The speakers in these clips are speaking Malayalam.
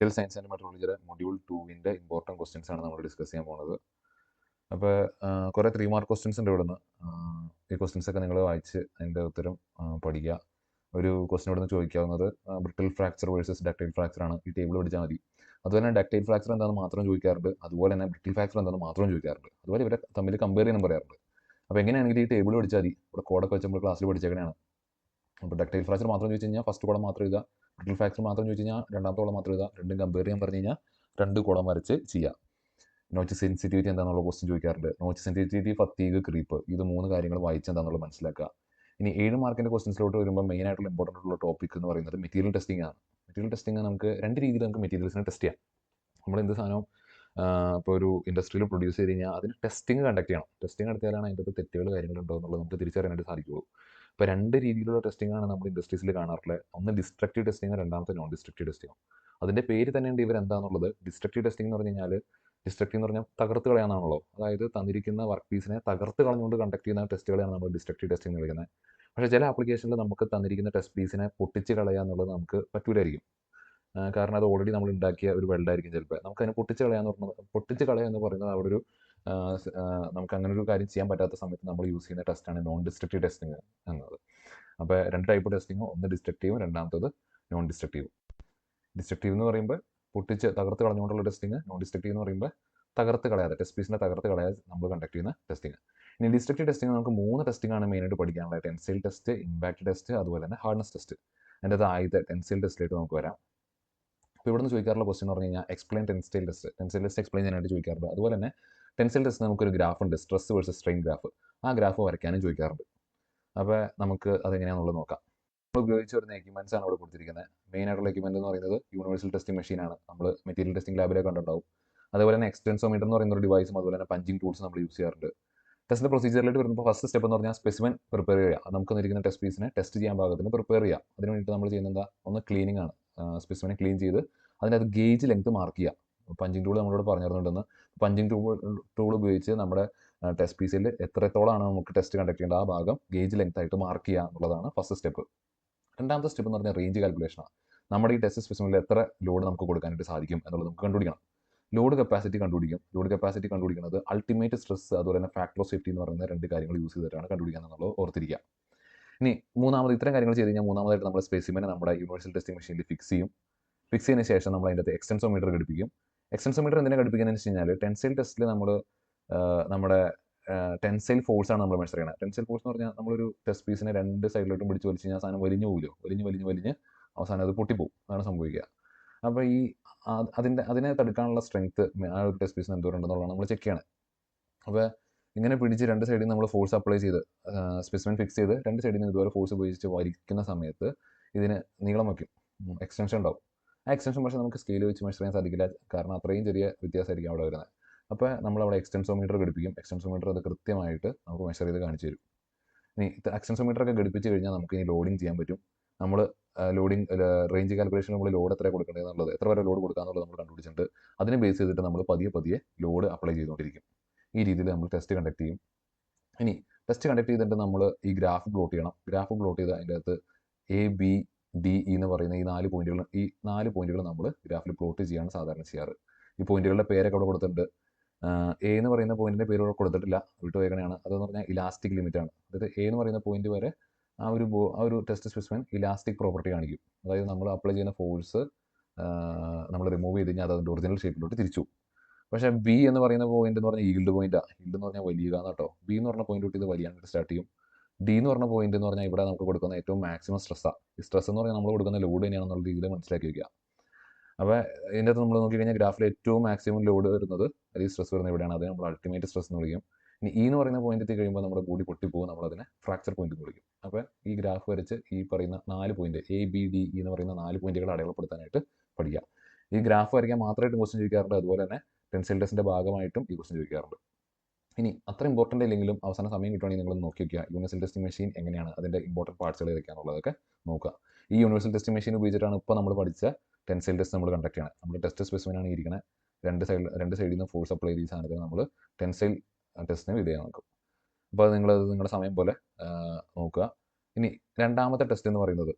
മെറ്റീരിയൽ സയൻസ് ആൻഡ് മെട്രോളജിയുടെ മൊഡ്യൂൾ 2 ഇമ്പോർട്ടൻറ്റ് ക്വസ്റ്റ്യൻസ് ആണ് നമ്മൾ ഡിസ്കസ് ചെയ്യാൻ പോകുന്നത്. അപ്പോൾ കുറേ 3 മാർക്ക് ക്വസ്റ്റ്യൻസ് ഉണ്ട് ഇവിടുന്ന്. ഈ ക്വസ്റ്റ്യൻസ് ഒക്കെ നിങ്ങൾ വായിച്ച് അതിൻ്റെ ഉത്തരം പഠിക്കുക. ഒരു ക്വസ്റ്റ്യൻ ഇവിടുന്ന് ചോദിക്കാവുന്നത് brittle fracture versus ductile fracture ആണ്. ഈ ടേബിൾ പഠിച്ചാൽ മതി. അതുപോലെ തന്നെ ഡക്റ്റൈൽ ഫ്രാക്ചർ എന്താണെന്ന് മാത്രം ചോദിക്കാറുണ്ട്, അതുപോലെ തന്നെ ബ്രിട്ടിൽ ഫ്രാക്ചർ എന്താണെന്ന് മാത്രം ചോദിക്കാറുണ്ട്. അതുപോലെ ഇവരെ തമ്മിൽ കമ്പയർ ചെയ്യാനും പറയാറുണ്ട്. അപ്പോൾ എങ്ങനെയാണെങ്കിൽ ഈ ടേബിൾ പഠിച്ചാൽ മതി. ഇവിടെ കോഡൊക്കെ വെച്ച് നമ്മൾ ക്ലാസ്സിൽ പഠിച്ചേക്കണയാണ്. അപ്പോൾ ഡക്റ്റൈൽ ഫ്രാക്ചർ മാത്രം ചോദിച്ചു കഴിഞ്ഞാൽ ഫസ്റ്റ് കോളം മാത്രം എഴുതുക, ബ്രിട്ടിൽ ഫ്രാക്ചർ മാത്രം ചോദിച്ചു കഴിഞ്ഞാൽ രണ്ടാമത്തെ കോളം മാത്രം എഴുതുക. രണ്ടും കമ്പയർ ചെയ്യാൻ പറഞ്ഞു കഴിഞ്ഞാൽ രണ്ട് കോളം വരച്ച് ചെയ്യുക. നോച്ച് സെൻസിറ്റിവിറ്റി എന്താണെന്നുള്ള ക്വസ്റ്റ്യൻ ചോദിക്കാറുണ്ട്. നോച്ച് സെൻസിറ്റിവിറ്റി, ഫത്തീഗ്, ക്രീപ്പ്, ഇത് 3 കാര്യങ്ങൾ വായിച്ച് എന്താണെന്നുള്ളത് മനസ്സിലാക്കുക. ഇനി 7 മാർക്കിൻ്റെ ക്വസ്റ്റ്യൻസിലോട്ട് വരുമ്പോൾ മെയിൻ ആയിട്ടുള്ള ഇമ്പോർട്ടൻ്റ് ആയിട്ടുള്ള ടോപ്പിക് എന്ന് പറയുന്നത് മെറ്റീരിയൽ ടെസ്റ്റിംഗ് ആണ്. മെറ്റീരിയൽ ടെസ്റ്റിംഗ് നമുക്ക് രണ്ട് രീതിയിൽ നമുക്ക് മെറ്റീരിയൽസിനെ ടെസ്റ്റ് ചെയ്യാം. നമ്മൾ എന്ത് സാധനവും ഇപ്പോൾ ഒരു ഇൻഡസ്ട്രിയിൽ പ്രൊഡ്യൂസ് ചെയ്ത് കഴിഞ്ഞാൽ അതിന് ടെസ്റ്റിംഗ് കണ്ടക്ട് ചെയ്യണം. ടെസ്റ്റിംഗ് നടത്തിയാലാണ് അതിൻ്റെ അകത്ത് തെറ്റുകൾ കാര്യങ്ങളുണ്ടോ എന്നുള്ളത് നമുക്ക് തിരിച്ചറിയാനായിട്ട് സാധിക്കുള്ളൂ. ഇപ്പോൾ രണ്ട് രീതിയിലുള്ള ടെസ്റ്റിംഗ് ആണ് നമ്മൾ ഇൻഡസ്ട്രീസിൽ കാണാറുള്ളത്. ഒന്ന് ഡിസ്ട്രക്റ്റീവ് ടെസ്റ്റിംഗ്, രണ്ടാമത്തെ നോൺ ഡിസ്ട്രക്റ്റീവ് ടെസ്റ്റിംഗ്. അതിൻ്റെ പേര് തന്നെ ഉണ്ട് ഇവരെന്താണെന്നുള്ളത്. ഡിസ്ട്രക്റ്റീവ് ടെസ്റ്റിംഗ് എന്ന് പറഞ്ഞു കഴിഞ്ഞാൽ, ഡിസ്ട്രക്റ്റീവ് എന്ന് പറഞ്ഞാൽ തകർത്ത് കളയാനാണല്ലോ. അതായത് തന്നിരിക്കുന്ന വർക്ക് പീസിനെ തകർത്ത് കളഞ്ഞുകൊണ്ട് കണ്ടക്ട് ചെയ്യുന്ന ടെസ്റ്റുകളെയാണ് നമ്മൾ ഡിസ്ട്രക്റ്റീവ് ടെസ്റ്റിംഗ് എന്ന് വിളിക്കുന്നത്. പക്ഷേ ചില ആപ്ലിക്കേഷനിൽ നമുക്ക് തന്നിരിക്കുന്ന ടെസ്റ്റ് പീസിനെ പൊട്ടിച്ച് കളയുക എന്നുള്ളത് നമുക്ക് പറ്റൂലായിരിക്കും. കാരണം അത് ഓൾറെഡി നമ്മൾ ഉണ്ടാക്കിയ ഒരു വെൽഡായിരിക്കും ചിലപ്പോൾ. നമുക്കതിനെ പൊട്ടിച്ച് കളയുക എന്ന് പറയുന്നത് അവിടെ ഒരു നമുക്ക് അങ്ങനെ ഒരു കാര്യം ചെയ്യാൻ പറ്റാത്ത സമയത്ത് നമ്മൾ യൂസ് ചെയ്യുന്ന ടെസ്റ്റാണ് നോൺ ഡിസ്ട്രക്റ്റീവ് ടെസ്റ്റിംഗ് എന്നത്. അപ്പോൾ രണ്ട് ടൈപ്പ് ടെസ്റ്റിംഗ്, ഒന്ന് ഡിസ്ട്രക്റ്റീവും രണ്ടാമത്തത് നോൺ ഡിസ്ട്രക്റ്റീവും. ഡിസ്ട്രക്റ്റീവ് എന്ന് പറയുമ്പോൾ പൊട്ടിച്ച് തകർത്ത് കളഞ്ഞുകൊണ്ടുള്ള ടെസ്റ്റിംഗ്. നോൺ ഡിസ്ട്രക്റ്റീവ് എന്ന് പറയുമ്പോൾ തകർത്ത് കളയാതെ, ടെസ്റ്റ് പീസിനെ തകർത്ത് കളയാതെ നമ്മൾ കണ്ടക്ട് ചെയ്യുന്ന ടെസ്റ്റിംഗ്. ഇനി ഡിസ്ട്രക്റ്റീവ് ടെസ്റ്റിംഗ് നമുക്ക് 3 ടെസ്റ്റിംഗ് ആണ് മെയിനായിട്ട് പഠിക്കാനുള്ളത്. ടെൻസൈൽ ടെസ്റ്റ്, ഇമ്പാക്ട് ടെസ്റ്റ്, അതുപോലെ തന്നെ ഹാർഡ്നസ് ടെസ്റ്റ്. അതിൻ്റെ ആദ്യത്തെ ടെൻസൈൽ ടെസ്റ്റിലേക്ക് നമുക്ക് വരാം. അപ്പോൾ ഇവിടുന്ന് ചോദിക്കാറുള്ള ക്വസ്റ്റ്യൻ എന്ന് പറഞ്ഞു കഴിഞ്ഞാൽ explain tensile test. Tensile test explain ചെയ്യാനായിട്ട് ചോദിക്കാറുണ്ട്. അതുപോലെ തന്നെ ടെൻസൈൽ ടെസ്റ്റ് നമുക്കൊരു ഗ്രാഫ് ഉണ്ട്, സ്ട്രെസ് വേഴ്സസ് സ്ട്രെയിൻ ഗ്രാഫ്. ആ ഗ്രാഫ് വരയ്ക്കാനും ചോദിക്കാറുണ്ട്. അപ്പോൾ നമുക്ക് അതെങ്ങനെയാണെന്നുള്ളത് നോക്കാം. നമ്മൾ ഉപയോഗിച്ച് വരുന്ന എക്യുപ്മെൻറ്റ്സ് ആണ് ഇവിടെ കൊടുത്തിരിക്കുന്നത്. മെയിൻ ആയിട്ടുള്ള എക്യുപ്മെൻറ്റ് എന്ന് പറയുന്നത് യൂണിവേഴ്സൽ ടെസ്റ്റിംഗ് മെഷീനാണ്. നമ്മൾ മെറ്റീരിയൽ ടെസ്റ്റിംഗ് ലാബിലേക്ക് കണ്ടിട്ടുണ്ടാവും. അതുപോലെ തന്നെ എക്സ്റ്റൻസോമീറ്റർ എന്ന് പറയുന്ന ഒരു ഡിവൈസും അതുപോലെ തന്നെ പഞ്ചിങ് ടൂൾസ് നമ്മൾ യൂസ് ചെയ്യാറുണ്ട്. ടെസ്റ്റിൻ്റെ പ്രൊസീജിയറിലേക്ക് വരുമ്പോൾ ഫസ്റ്റ് സ്റ്റെപ്പ് എന്ന് പറഞ്ഞാൽ സ്പെസിമെൻ പ്രിപ്പയർ ചെയ്യുക. നമുക്ക് തന്നിരിക്കുന്ന ടെസ്റ്റ് പീസിനെ ടെസ്റ്റ് ചെയ്യാൻ പാകത്തിന് പ്രിപ്പയർ ചെയ്യുക. അതിന് വേണ്ടിയിട്ട് നമ്മൾ ചെയ്യുന്നത് എന്താ, ഒന്ന് ക്ലീനിങ് ആണ്. സ്പെസിമെനെ ക്ലീൻ ചെയ്ത് അതിനകത്ത് ഗേജ് ലെങ്ത് മാർക്ക് ചെയ്യുക. പഞ്ചിങ് ടൂൾ നമ്മളോട് പറഞ്ഞിരുന്നുണ്ടെന്ന്. പഞ്ചിങ് ടൂൾ ഉപയോഗിച്ച് നമ്മുടെ ടെസ്റ്റ് പീസിൽ എത്രത്തോളമാണ് നമുക്ക് ടെസ്റ്റ് കണ്ടക്ട് ചെയ്യേണ്ട ആ ഭാഗം ഗേജ് ലെങ്ത് ആയിട്ട് മാർക്ക് ചെയ്യുക എന്നുള്ളതാണ് ഫസ്റ്റ് സ്റ്റെപ്പ്. രണ്ടാമത്തെ സ്റ്റെപ്പ് എന്ന് പറഞ്ഞാൽ റേഞ്ച് കാൽക്കുലേഷനാണ്. നമ്മുടെ ഈ ടെസ്റ്റ് സ്പെസിമെനിൽ എത്ര ലോഡ് നമുക്ക് കൊടുക്കാനായിട്ട് സാധിക്കും എന്നുള്ളത് നമുക്ക് കണ്ടുപിടിക്കണം. ലോഡ് കപ്പാസിറ്റി കണ്ടുപിടിക്കും. ലോഡ് കപ്പാസിറ്റി കണ്ടുപിടിക്കുന്നത് അൾട്ടിമേറ്റ് സ്ട്രെസ് അതുപോലെ തന്നെ ഫാക്ടർ ഓഫ് സേഫ്റ്റി എന്ന് പറയുന്ന രണ്ട് കാര്യങ്ങൾ യൂസ് ചെയ്തിട്ടാണ് കണ്ടുപിടിക്കുക എന്നുള്ളത് ഓർത്തിരിക്കുക. ഇനി മൂന്നാമത് ഇത്തരം കാര്യങ്ങൾ ചെയ്ത് കഴിഞ്ഞാൽ മൂന്നാമതായിട്ട് നമ്മൾ സ്പെസിമെനെ നമ്മുടെ യൂണിവേഴ്സൽ ടെസ്റ്റിംഗ് മെഷീനിൽ ഫിക്സ് ചെയ്യും. ഫിക്സ് ചെയ്തതിന് ശേഷം നമ്മൾ അതിൻ്റെ എക്സ്റ്റൻസോമീറ്റർ ഘടിപ്പിക്കും. എക്സ്റ്റൻസോമീറ്റർ എന്തിനാണ് ഘടിപ്പിക്കുന്നതെന്ന് വെച്ച് കഴിഞ്ഞാൽ ടെൻസൈൽ ടെസ്റ്റിൽ നമ്മൾ നമ്മുടെ ടെൻസൈൽ ഫോഴ്സാണ് നമ്മൾ മെഷർ ചെയ്യുന്നത്. ടെൻസൈൽ ഫോഴ്സ് എന്ന് പറഞ്ഞാൽ നമ്മളൊരു ടെസ്റ്റ് പീസിനെ രണ്ട് സൈഡിലോട്ടും പിടിച്ച് വലിച്ച് കഴിഞ്ഞാൽ സാധനം വലിഞ്ഞു പോകില്ലോ. വലിഞ്ഞ് അവസാനം അത് പൊട്ടിപ്പോവും. അതാണ് സംഭവിക്കുക. അപ്പോൾ ഈ അതിനെ തടുക്കാനുള്ള സ്ട്രെങ്ത്ത് ആ ഒരു ടെസ്റ്റ് പീസിന് എന്തോരം ഉണ്ടെന്നുള്ളതാണ് നമ്മൾ ചെക്ക് ചെയ്യണത്. അപ്പോൾ ഇങ്ങനെ പിടിച്ച് രണ്ട് സൈഡിൽ നിന്ന് നമ്മൾ ഫോഴ്സ് അപ്ലൈ ചെയ്ത് സ്പെസിമെൻ ഫിക്സ് ചെയ്ത് രണ്ട് സൈഡിൽ നിന്ന് ഇതുപോലെ ഫോഴ്സ് ഉപയോഗിച്ച് വലിക്കുന്ന സമയത്ത് ഇതിന് നീളം വയ്ക്കും, എക്സ്റ്റൻഷൻ ഉണ്ടാവും. ആ എക്സ്റ്റൻഷൻ പക്ഷേ നമുക്ക് സ്കെയിൽ വെച്ച് മെഷർ ചെയ്യാൻ സാധിക്കില്ല, കാരണം അത്രയും ചെറിയ വ്യത്യാസമായിരിക്കും അവിടെ വരുന്നത്. അപ്പോൾ നമ്മളവിടെ എക്സ്റ്റൻസോമീറ്റർ ഘടിപ്പിക്കും. എക്സ്റ്റൻസോമീറ്റർ അത് കൃത്യമായിട്ട് നമുക്ക് മെഷർ ചെയ്ത് കാണിച്ചു തരും. ഇനി എക്സ്റ്റൻസോമീറ്റർ ഒക്കെ ഘടിപ്പിച്ച് കഴിഞ്ഞാൽ നമുക്ക് ഇനി ലോഡിങ് ചെയ്യാൻ പറ്റും. നമ്മൾ ലോഡിങ് റേഞ്ച് കാൽക്കുലേഷൻ നമ്മൾ ലോഡ് എത്ര കൊടുക്കേണ്ടത് എന്നുള്ളത്, എത്ര വരെ ലോഡ് കൊടുക്കുക എന്നുള്ളത് നമ്മൾ കണ്ടുപിടിച്ചിട്ട് അതിനെ ബേസ് ചെയ്തിട്ട് നമ്മൾ പതിയെ ലോഡ് അപ്ലൈ ചെയ്തുകൊണ്ടിരിക്കും. ഈ രീതിയിൽ നമ്മൾ ടെസ്റ്റ് കണ്ടക്ട് ചെയ്യും. ഇനി ടെസ്റ്റ് കണ്ടക്ട് ചെയ്തിട്ട് നമ്മൾ ഈ ഗ്രാഫ് പ്ലോട്ട് ചെയ്യണം. ഗ്രാഫ് പ്ലോട്ട് ചെയ്ത് അതിൻ്റെ അകത്ത് ABDE എന്ന് പറയുന്ന ഈ 4 പോയിന്റുകൾ നമ്മൾ ഗ്രാഫിൽ പ്ലോട്ട് ചെയ്യുകയാണ് സാധാരണ ചെയ്യാറ്. ഈ പോയിന്റുകളുടെ പേരൊക്കെ അവിടെ കൊടുത്തിട്ടുണ്ട്. A എന്ന് പറയുന്ന പോയിന്റിൻ്റെ പേര് ഇവിടെ കൊടുത്തിട്ടില്ല, വിട്ടുപോയേക്കണെയാണ്. അതെന്ന് പറഞ്ഞാൽ ഇലാസ്റ്റിക് ലിമിറ്റാണ്. അതായത് A എന്ന് പറയുന്ന പോയിന്റ് വരെ ആ ഒരു ടെസ്റ്റ് സ്പെസിമെൻ ഇലാസ്റ്റിക് പ്രോപ്പർട്ടി കാണിക്കും. അതായത് നമ്മൾ അപ്ലൈ ചെയ്യുന്ന ഫോഴ്സ് നമ്മൾ റിമൂവ് ചെയ്ത് കഴിഞ്ഞാൽ അത് അതിൻ്റെ ഒറിജിനൽ ഷേപ്പിലോട്ട് തിരിച്ചു. പക്ഷേ B എന്ന് പറയുന്ന പോയിന്റ് എന്ന് പറഞ്ഞാൽ ഈൽഡ് പോയിന്റാണ്. ഈൽഡ് എന്ന് പറഞ്ഞാൽ വലിയുക കേട്ടോ. B എന്ന് പറഞ്ഞ പോയിന്റ് തൊട്ട് ഇത് വലിയാനായിട്ട് സ്റ്റാർട്ട് ചെയ്യും. D എന്ന് പറഞ്ഞ പോയിന്റ് എന്ന് പറഞ്ഞാൽ ഇവിടെ നമുക്ക് കൊടുക്കുന്ന ഏറ്റവും മാക്സിമം സ്ട്രെസ്സാണ്. ഈ സ്ട്രെസ് എന്ന് പറഞ്ഞാൽ നമ്മൾ കൊടുക്കുന്ന ലോഡ് തന്നെയാണെന്നുള്ള രീതിയിൽ മനസ്സിലാക്കി വയ്ക്കുക. അപ്പോൾ ഇതിൻ്റെ അകത്ത് നമ്മൾ നോക്കിക്കഴിഞ്ഞാൽ ഗ്രാഫിൽ ഏറ്റവും മാക്സിമം ലോഡ് വരുന്നത്, അല്ലെങ്കിൽ സ്ട്രെസ് വരുന്നത് ഇവിടെയാണ്. അത് നമ്മൾ അൾട്ടിമേറ്റ് സ്ട്രെസ് എന്ന് വിളിക്കും. ഇനി E എന്ന് പറയുന്ന പോയിന്റ് എത്തി കഴിയുമ്പോൾ നമ്മുടെ ബോഡി പൊട്ടിപ്പോകും, നമ്മളതിനെ ഫ്രാക്ചർ പോയിന്റ് എന്ന് വിളിക്കും. അപ്പോൾ ഈ ഗ്രാഫ് വരച്ച് ഈ പറയുന്ന 4 പോയിന്റ് ABDE എന്ന് പറയുന്ന 4 പോയിന്റുകൾ അടയാളപ്പെടുത്താനായിട്ട് പഠിക്കുക. ഈ ഗ്രാഫ് വരയ്ക്കാൻ മാത്രമായിട്ട് ക്വസ്റ്റ്യൻ ചോദിക്കാറുണ്ട്. അതുപോലെ തന്നെ ടെൻസൈൽ ടെസ്റ്റിൻ്റെ ഭാഗമായിട്ടും ഈ ക്വസ്റ്റ്യൻ ചോദിക്കാറുണ്ട്. ഇനി അത്ര ഇമ്പോർട്ടൻ്റ് ഇല്ലെങ്കിലും അവസാന സമയം കിട്ടുവാണെങ്കിൽ നിങ്ങൾ നോക്കി വയ്ക്കുക യൂണിവേഴ്സൽ ടെസ്റ്റിംഗ് മെഷീൻ എങ്ങനെയാണ്, അതിൻ്റെ ഇമ്പോർട്ടൻറ്റ് പാർട്സുകൾ ഏതൊക്കെയാണെന്നുള്ളതൊക്കെ നോക്കുക. ഈ യൂണിവേഴ്സൽ ടെസ്റ്റിംഗ് മെഷീൻ ഉപയോഗിച്ചിട്ടാണ് ഇപ്പോൾ നമ്മൾ പഠിച്ച ടെൻസൈൽ ടെസ്റ്റ് നമ്മൾ കണ്ടക്ട് ചെയ്യണം. നമ്മൾ ടെസ്റ്റ് സ്പെസിമെനാണ് ഇരിക്കുന്നത്. രണ്ട് സൈഡിൽ നിന്ന് ഫോഴ്സ് അപ്ലൈ ചെയ്ത സാധനത്തിന് നമ്മൾ ടെൻസൈൽ ടെസ്റ്റിന് വിധേയം നോക്കും. അപ്പോൾ അത് നിങ്ങളുടെ സമയം പോലെ നോക്കുക. ഇനി രണ്ടാമത്തെ ടെസ്റ്റ് എന്ന് പറയുന്നത്,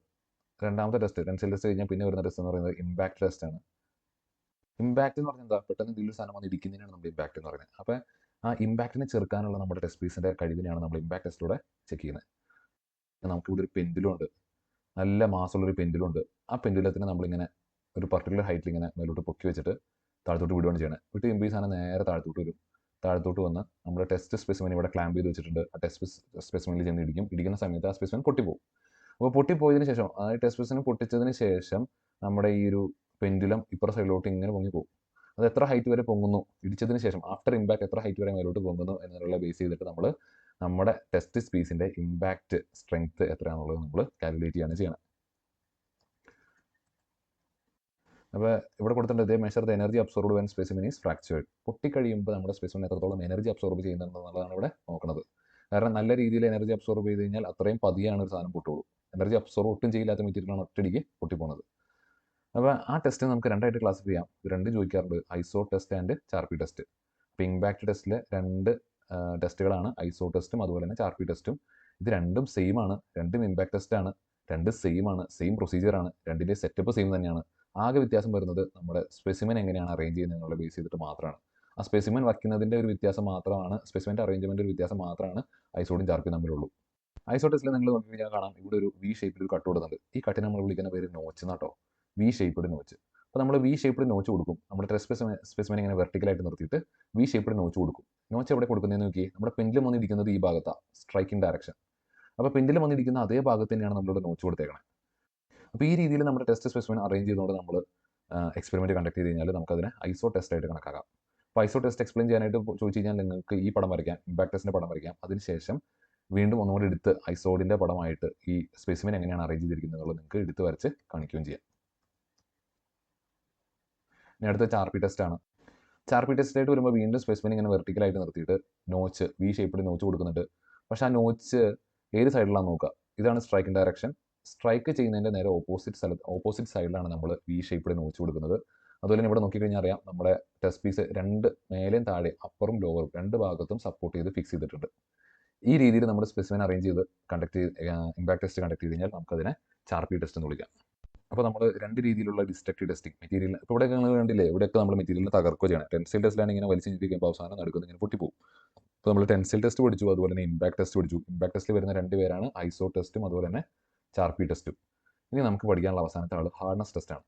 ടെൻസൈൽ ടെസ്റ്റ് കഴിഞ്ഞാൽ പിന്നെ വരുന്ന ടെസ്റ്റ് എന്ന് പറയുന്നത് ഇമ്പാക്ട് ടെസ്റ്റ് ആണ്. ഇമ്പാക്റ്റ് എന്ന് പറഞ്ഞാൽ എന്താ, പെട്ടെന്ന് എന്തെങ്കിലും സാധനം വന്ന് ഇടിക്കുന്നതിനാണ് നമ്മൾ ഇമ്പാക്റ്റ് എന്ന് പറയുന്നത്. അപ്പോൾ ആ ഇമ്പാക്റ്റിനെ ചെറുക്കാനുള്ള നമ്മുടെ ടെസ്റ്റ് പീസിൻ്റെ കഴിവിനെയാണ് നമ്മൾ ഇമ്പാക്റ്റ് ടെസ്റ്റിലൂടെ ചെക്ക് ചെയ്യുന്നത്. നമുക്കിവിടെ ഒരു പെൻഡുലും ഉണ്ട്, നല്ല മാസമുള്ളൊരു പെൻഡുലും ഉണ്ട്. ആ പെൻഡുലത്തിന് നമ്മളിങ്ങനെ ഒരു പർട്ടിക്കുലർ ഹൈറ്റിൽ ഇങ്ങനെ മേലോട്ട് പൊക്കി വെച്ചിട്ട് താഴത്തോട്ട് വിടുകയാണ് ചെയ്യണത്. വിട്ട് കഴിയുമ്പോൾ ഈ സാധനം നേരെ താഴത്തോട്ട് വരും. താഴത്തോട്ട് വന്ന് നമ്മുടെ ടെസ്റ്റ് സ്പെസിമെൻ ഇവിടെ ക്ലാമ്പ് ചെയ്ത് വെച്ചിട്ടുണ്ട്. ആ ടെസ്റ്റ് സ്പെസിമെനിൽ ചെന്ന് ഇടിക്കും. ഇടിക്കുന്ന സമയത്ത് ആ സ്പെസിമെൻ പൊട്ടിപ്പോകും. അപ്പോൾ പൊട്ടിപ്പോയതിന് ശേഷം, ആ ടെസ്റ്റ് സ്പെസിമെൻ പൊട്ടിച്ചതിന് ശേഷം നമ്മുടെ ഈ ഒരു പെൻഡുലം ഇപ്പുറ സൈഡിലോട്ട് ഇങ്ങനെ പൊങ്ങി പോകും. അത് എത്ര ഹൈറ്റ് വരെ പൊങ്ങുന്നു, ഇടിച്ചതിന് ശേഷം ആഫ്റ്റർ ഇമ്പാക്ട് എത്ര ഹൈറ്റ് വരെ മേലോട്ട് പൊങ്ങുന്നു എന്നുള്ള ബേസ് ചെയ്തിട്ട് നമ്മൾ നമ്മുടെ ടെസ്റ്റ് പീസിൻ്റെ ഇമ്പാക്റ്റ് സ്ട്രെങ്ത് എത്രയാണെന്നുള്ളത് നമ്മൾ കാൽക്കുലേറ്റ് ചെയ്യാണ് ചെയ്യണം. അപ്പോൾ ഇവിടെ കൊടുത്തിട്ടുണ്ട് ഇതേ measure the energy absorbed when specimen is fractured. പൊട്ടിക്കഴിയുമ്പോൾ നമ്മുടെ സ്പെസിമെൻ എത്രത്തോളം എനർജി അബ്സോർബ് ചെയ്യുന്നുണ്ടെന്നുള്ളതാണ് ഇവിടെ നോക്കുന്നത്. കാരണം നല്ല രീതിയിൽ എനർജി അബ്സോർബ് ചെയ്ത് കഴിഞ്ഞാൽ അത്രയും പതിയാണ് ഒരു സാധനം പൊട്ടുള്ളൂ. എനർജി അബ്സോർബ് ഒട്ടും ചെയ്യില്ലാത്ത മെറ്റീരിയലാണ് ഒറ്റയടിക്ക് പൊട്ടിപ്പോകുന്നത്. അപ്പോൾ ആ ടെസ്റ്റ് നമുക്ക് രണ്ടായിട്ട് ക്ലാസിഫൈ ചെയ്യാം. രണ്ട് ചോദിക്കാറുണ്ട്, ഐസോ ടെസ്റ്റ് ആൻഡ് ചാർപി ടെസ്റ്റ്. അപ്പോൾ ഇമ്പാക്റ്റ് ടെസ്റ്റിലെ രണ്ട് ടെസ്റ്റുകളാണ് ഐസോ ടെസ്റ്റും അതുപോലെ തന്നെ ചാർപി ടെസ്റ്റും. ഇത് രണ്ടും സെയിം ആണ്, രണ്ടും ഇമ്പാക്റ്റ് ടെസ്റ്റ് ആണ്, രണ്ടും സെയിം ആണ്, സെയിം പ്രൊസീജിയറാണ്, രണ്ടിൻ്റെ സെറ്റപ്പ് സെയിം തന്നെയാണ്. ആകെ വ്യത്യാസം വരുന്നത് നമ്മുടെ സ്പെസിമെൻ എങ്ങനെയാണ് അറേഞ്ച് ചെയ്യുന്നത് എന്നുള്ള ബേസ് ചെയ്തിട്ട് മാത്രമാണ്. ആ സ്പെസിമെൻ വയ്ക്കുന്നതിൻ്റെ ഒരു വ്യത്യാസം മാത്രമാണ്, സ്പെസിമെൻ്റെ അറേഞ്ച്മെൻ്റ് ഒരു വ്യത്യാസം മാത്രമാണ് ഐസോടും ചാർപ്പിയും തമ്മിലുള്ളൂ. ഐസോ ടെസ്റ്റിൽ നിങ്ങൾ നോക്കിക്കഴിഞ്ഞാൽ കാണാം, ഇവിടെ ഒരു വി ഷേപ്പിൽ ഒരു കട്ട് കൊടുക്കുന്നുണ്ട്. ഈ കട്ടിനെ നമ്മൾ വിളിക്കുന്ന പേര് നോച്ച് എന്നാട്ടോ, വി ഷേപ്പ്ഡ് നോച്ച്. അപ്പോൾ നമ്മൾ വി ഷേപ്പ്ഡ് നോച്ച് കൊടുക്കും. നമ്മുടെ ടെസ്റ്റ് സ്പെസിമെൻ ഇങ്ങനെ വെർട്ടിക്കലായിട്ട് നിർത്തിയിട്ട് വി ഷേപ്പ്ഡ് നോച്ച് കൊടുക്കും. നോച്ച് എവിടെ കൊടുക്കുന്നതെന്ന് നോക്കി, നമ്മുടെ പെൻഡിലും വന്നിരിക്കുന്നത് ഈ ഭാഗത്താണ്, സ്ട്രൈക്കിംഗ് ഡയറക്ഷൻ. അപ്പോൾ പെൻഡിലും വന്നിരിക്കുന്ന അതേ ഭാഗത്ത് തന്നെയാണ് നമ്മളിവിടെ നോച്ച് കൊടുത്തേക്കുന്നത്. അപ്പോൾ ഈ രീതിയിൽ നമ്മുടെ ടെസ്റ്റ് സ്പെസിമെൻ അറേഞ്ച് ചെയ്തുകൊണ്ട് നമ്മൾ എക്സ്പെരിമെൻറ്റ് കണ്ടക്ട് ചെയ്ത് കഴിഞ്ഞാൽ നമുക്കതിനെ ഐസോ ടെസ്റ്റ് ആയിട്ട് കണക്കാക്കാം. അപ്പോൾ ഐസോ ടെസ്റ്റ് എക്സ്പ്ലെയിൻ ചെയ്യാനായിട്ട് ചോദിച്ചു കഴിഞ്ഞാൽ നിങ്ങൾക്ക് ഈ പടം വരയ്ക്കാം, ഇമ്പാക്ട് ടെസ്റ്റിൻ്റെ പടം വരയ്ക്കാം. അതിനുശേഷം വീണ്ടും ഒന്നുകൂടി എടുത്ത് ഐസോഡിൻ്റെ പടമായിട്ട് ഈ സ്പെസിമെൻ എങ്ങനെയാണ് അറേഞ്ച് ചെയ്തിരിക്കുന്നത് എന്നുള്ളത് നിങ്ങൾക്ക് എടുത്ത് വരച്ച് കാണിക്കുകയും ചെയ്യാം. ഇനി അടുത്ത ചാർപി ടെസ്റ്റ് ആണ്. ചാർപി ടെസ്റ്റായിട്ട് വരുമ്പോൾ വീണ്ടും സ്പെസിമെൻ ഇങ്ങനെ വെർട്ടിക്കലായിട്ട് നിർത്തിയിട്ട് നോച്ച് വി ഷേപ്പിൽ നോച്ച് കൊടുക്കുന്നുണ്ട്. പക്ഷേ ആ നോച്ച് ഏത് സൈഡിലാണ് നോക്കുക, ഇതാണ് സ്ട്രൈക്കിംഗ് ഡയറക്ഷൻ. സ്ട്രൈക്ക് ചെയ്യുന്നതിൻ്റെ നേരെ ഓപ്പോസിറ്റ് സൈഡിലാണ് നമ്മൾ വി ഷേപ്പിൽ നോച്ച് കൊടുക്കുന്നത്. അതുപോലെ തന്നെ ഇവിടെ നോക്കിക്കഴിഞ്ഞാൽ അറിയാം, നമ്മുടെ ടെസ്റ്റ് പീസ് രണ്ട് മേലെയും താഴെ അപ്പറും ലോവറും രണ്ട് ഭാഗത്തും സപ്പോർട്ട് ചെയ്ത് ഫിക്സ് ചെയ്തിട്ടുണ്ട്. ഈ രീതിയിൽ നമ്മൾ സ്പെസിമെൻ അറേഞ്ച് ചെയ്ത് ഇമ്പാക്ട് ടെസ്റ്റ് കണ്ടക്ട് ചെയ്ത് കഴിഞ്ഞാൽ നമുക്കതിനെ ചാർപി ടെസ്റ്റ് എന്ന് വിളിക്കാം. അപ്പോൾ നമ്മൾ രണ്ട് രീതിയിലുള്ള ഡിസ്ട്രക്റ്റീവ് ടെസ്റ്റിംഗ്, മെറ്റീരിയൽ ഇപ്പോൾ ഇവിടെ നിങ്ങൾ കണ്ടില്ലേ, ഇവിടെയൊക്കെ നമ്മൾ മെറ്റീരിയലിനെ തകർക്കുക ചെയ്യണം. ടെൻസൈൽ ടെസ്റ്റിലാണ് ഇങ്ങനെ വലിച്ചു ചിന്തിക്കുമ്പോൾ അവസാനം നടക്കുന്നത് ഇങ്ങനെ പൊട്ടിപ്പോകും. അപ്പോൾ നമ്മൾ ടെൻസൈൽ ടെസ്റ്റ് പഠിച്ചു, അതുപോലെ തന്നെ ഇമ്പാക്ട് ടെസ്റ്റ് പഠിച്ചു. ഇമ്പാക്ട് ടെസ്റ്റിൽ വരുന്ന രണ്ട് പേരാണ് ഐസോ ടെസ്റ്റും അതുപോലെ തന്നെ ചാർപി ടെസ്റ്റും. ഇനി നമുക്ക് പഠിക്കാനുള്ള അവസാനത്തെ ആൾ ഹാർഡ്നസ് ടെസ്റ്റാണ്.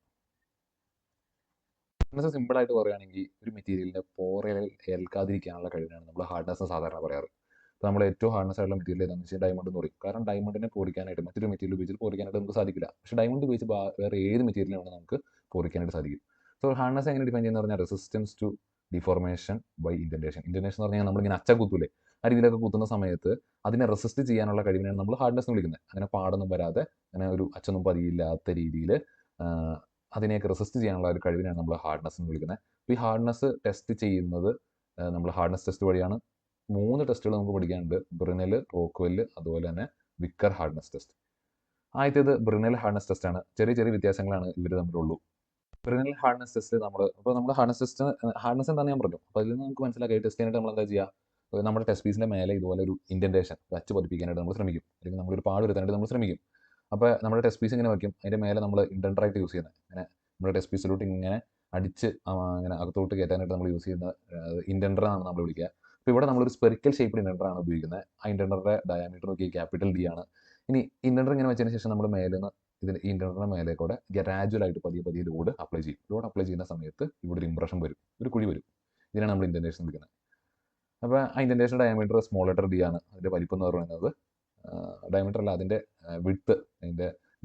ഹാർഡ്നസ് സിമ്പിളായിട്ട് പറയുകയാണെങ്കിൽ ഒരു മെറ്റീരിയലിൻ്റെ പോറൽ ഏൽക്കാതിരിക്കാനുള്ള കഴിവിനാണ് നമ്മൾ ഹാർഡ്നസ് സാധാരണ പറയാറ്. അപ്പോൾ നമ്മൾ ഏറ്റവും ഹാർഡ്നസ് ആയിട്ടുള്ള മെറ്റീരിയൽ ഏതാണെന്ന് വെച്ചാൽ ഡയമണ്ട് എന്ന് പറയും. കാരണം ഡയമണ്ടിനെ പോറിക്കാനായിട്ട് മറ്റൊരു മെറ്റീരിയൽ ഉപയോഗിച്ച് പോറിക്കാനായിട്ട് നമുക്ക് സാധിക്കില്ല. പക്ഷേ ഡയമണ്ട് ഉപയോഗിച്ച് വേറെ ഏത് മെറ്റീരിയലാണ് നമുക്ക് പോറിക്കാനായിട്ട് സാധിക്കും. സോ ഹാർഡ്നസ് എങ്ങനെ ഡിഫൈൻ ചെയ്യുന്നത് പറഞ്ഞാൽ resistance to deformation by indentation. Indentation എന്ന് പറഞ്ഞാൽ നമ്മളിങ്ങനെ അച്ച കുത്തൂലേ, ആ രീതിയിലൊക്കെ കുത്തുന്ന സമയത്ത് അതിനെ റെസിസ്റ്റ് ചെയ്യാനുള്ള കഴിവിനാണ് നമ്മൾ ഹാർഡ്നസ് എന്ന് വിളിക്കുന്നത്. അങ്ങനെ പാടൊന്നും വരാതെ, അങ്ങനെ ഒരു അച്ചൊന്നും പതിയില്ലാത്ത രീതിയിൽ അതിനെയൊക്കെ റെസിസ്റ്റ് ചെയ്യാനുള്ള ഒരു കഴിവിനാണ് നമ്മൾ ഹാർഡ്നസ് എന്ന് വിളിക്കുന്നത്. അപ്പോൾ ഈ ഹാർഡ്നസ് ടെസ്റ്റ് ചെയ്യുന്നത് നമ്മൾ ഹാർഡ്നസ് ടെസ്റ്റ് വഴിയാണ്. 3 ടെസ്റ്റുകൾ നമുക്ക് പഠിക്കാനുണ്ട്, ബ്രിനെൽ, റോക്ക്വെല്ല്, അതുപോലെ തന്നെ വിക്കർ ഹാർഡ്നസ് ടെസ്റ്റ്. ആദ്യത്തേത് ബ്രിനെൽ ഹാർഡ്നസ് ടെസ്റ്റാണ്. ചെറിയ ചെറിയ വ്യത്യാസങ്ങളാണ് ഇവർ തമ്മിലുള്ളൂ. ബ്രിനെൽ ഹാർഡ്നസ് ടെസ്റ്റ് നമ്മുടെ ഹാർഡ്നസ് ടെസ്റ്റ്, ഹാർഡ്നസ് എന്താണെന്ന് ഞാൻ പറഞ്ഞു. അപ്പോൾ അതിൽ നിന്ന് നമുക്ക് മനസ്സിലാക്കി ടെസ്റ്റ് ചെയ്യാനായിട്ട് നമ്മൾ എന്താ ചെയ്യുക, നമ്മുടെ ടെസ്റ്റ് പീസിൻ്റെ മേലെ ഇതുപോലെ ഒരു ഇൻഡൻറ്റേഷൻ അച്ച് പതിപ്പിക്കാനായിട്ട് നമ്മൾ ശ്രമിക്കും, അല്ലെങ്കിൽ നമ്മളൊരു പാട് വരുത്താനായിട്ട് നമ്മൾ ശ്രമിക്കും. അപ്പോൾ നമ്മുടെ ടെസ്റ്റ് പീസ് ഇങ്ങനെ വയ്ക്കും, അതിൻ്റെ മേലെ നമ്മൾ ഇൻഡൻറ്ററായിട്ട് യൂസ് ചെയ്യുന്നത്, അങ്ങനെ നമ്മുടെ ടെസ്റ്റ് പീസിലോട്ട് ഇങ്ങനെ അടിച്ച് അങ്ങനെ അകത്തോട്ട് കയറ്റാനായിട്ട് നമ്മൾ യൂസ് ചെയ്യുന്ന ഇൻഡൻറ്ററാണ് നമ്മൾ വിളിക്കുക. അപ്പോൾ ഇവിടെ നമ്മളൊരു സ്പെറിക്കൽ ഷേപ്ഡ് ഇൻഡൻറ്ററാണ് ഉപയോഗിക്കുന്നത്. ആ ഇൻഡൻറ്ററിൻ്റെ ഡയാമീറ്റർ നോക്കി ക്യാപിറ്റൽ ഡി ആണ്. ഇനി ഇൻഡൻറ്റർ ഇങ്ങനെ വെച്ചതിന് ശേഷം നമ്മൾ മേലെ നിന്ന് ഇതിന് ഈ ഇൻഡൻറ്ററിൻ്റെ മേലെ കൂടെ ഗ്രാജുവലായിട്ട് പതിയെ ലോഡ് അപ്ലൈ ചെയ്യും. ലോഡ് അപ്ലൈ ചെയ്യുന്ന സമയത്ത് ഇവിടെ ഒരു ഇംപ്രഷൻ വരും, ഒരു കുഴി വരും. ഇതിനാണ് നമ്മൾ ഇൻഡൻറ്റേഷൻ വിളിക്കുന്നത്. അപ്പോൾ ആ indentation diameter small letter D ആണ്. അതിൻ്റെ വലിപ്പം എന്ന് പറയുന്നത് ഡയമീറ്റർ അല്ല, അതിൻ്റെ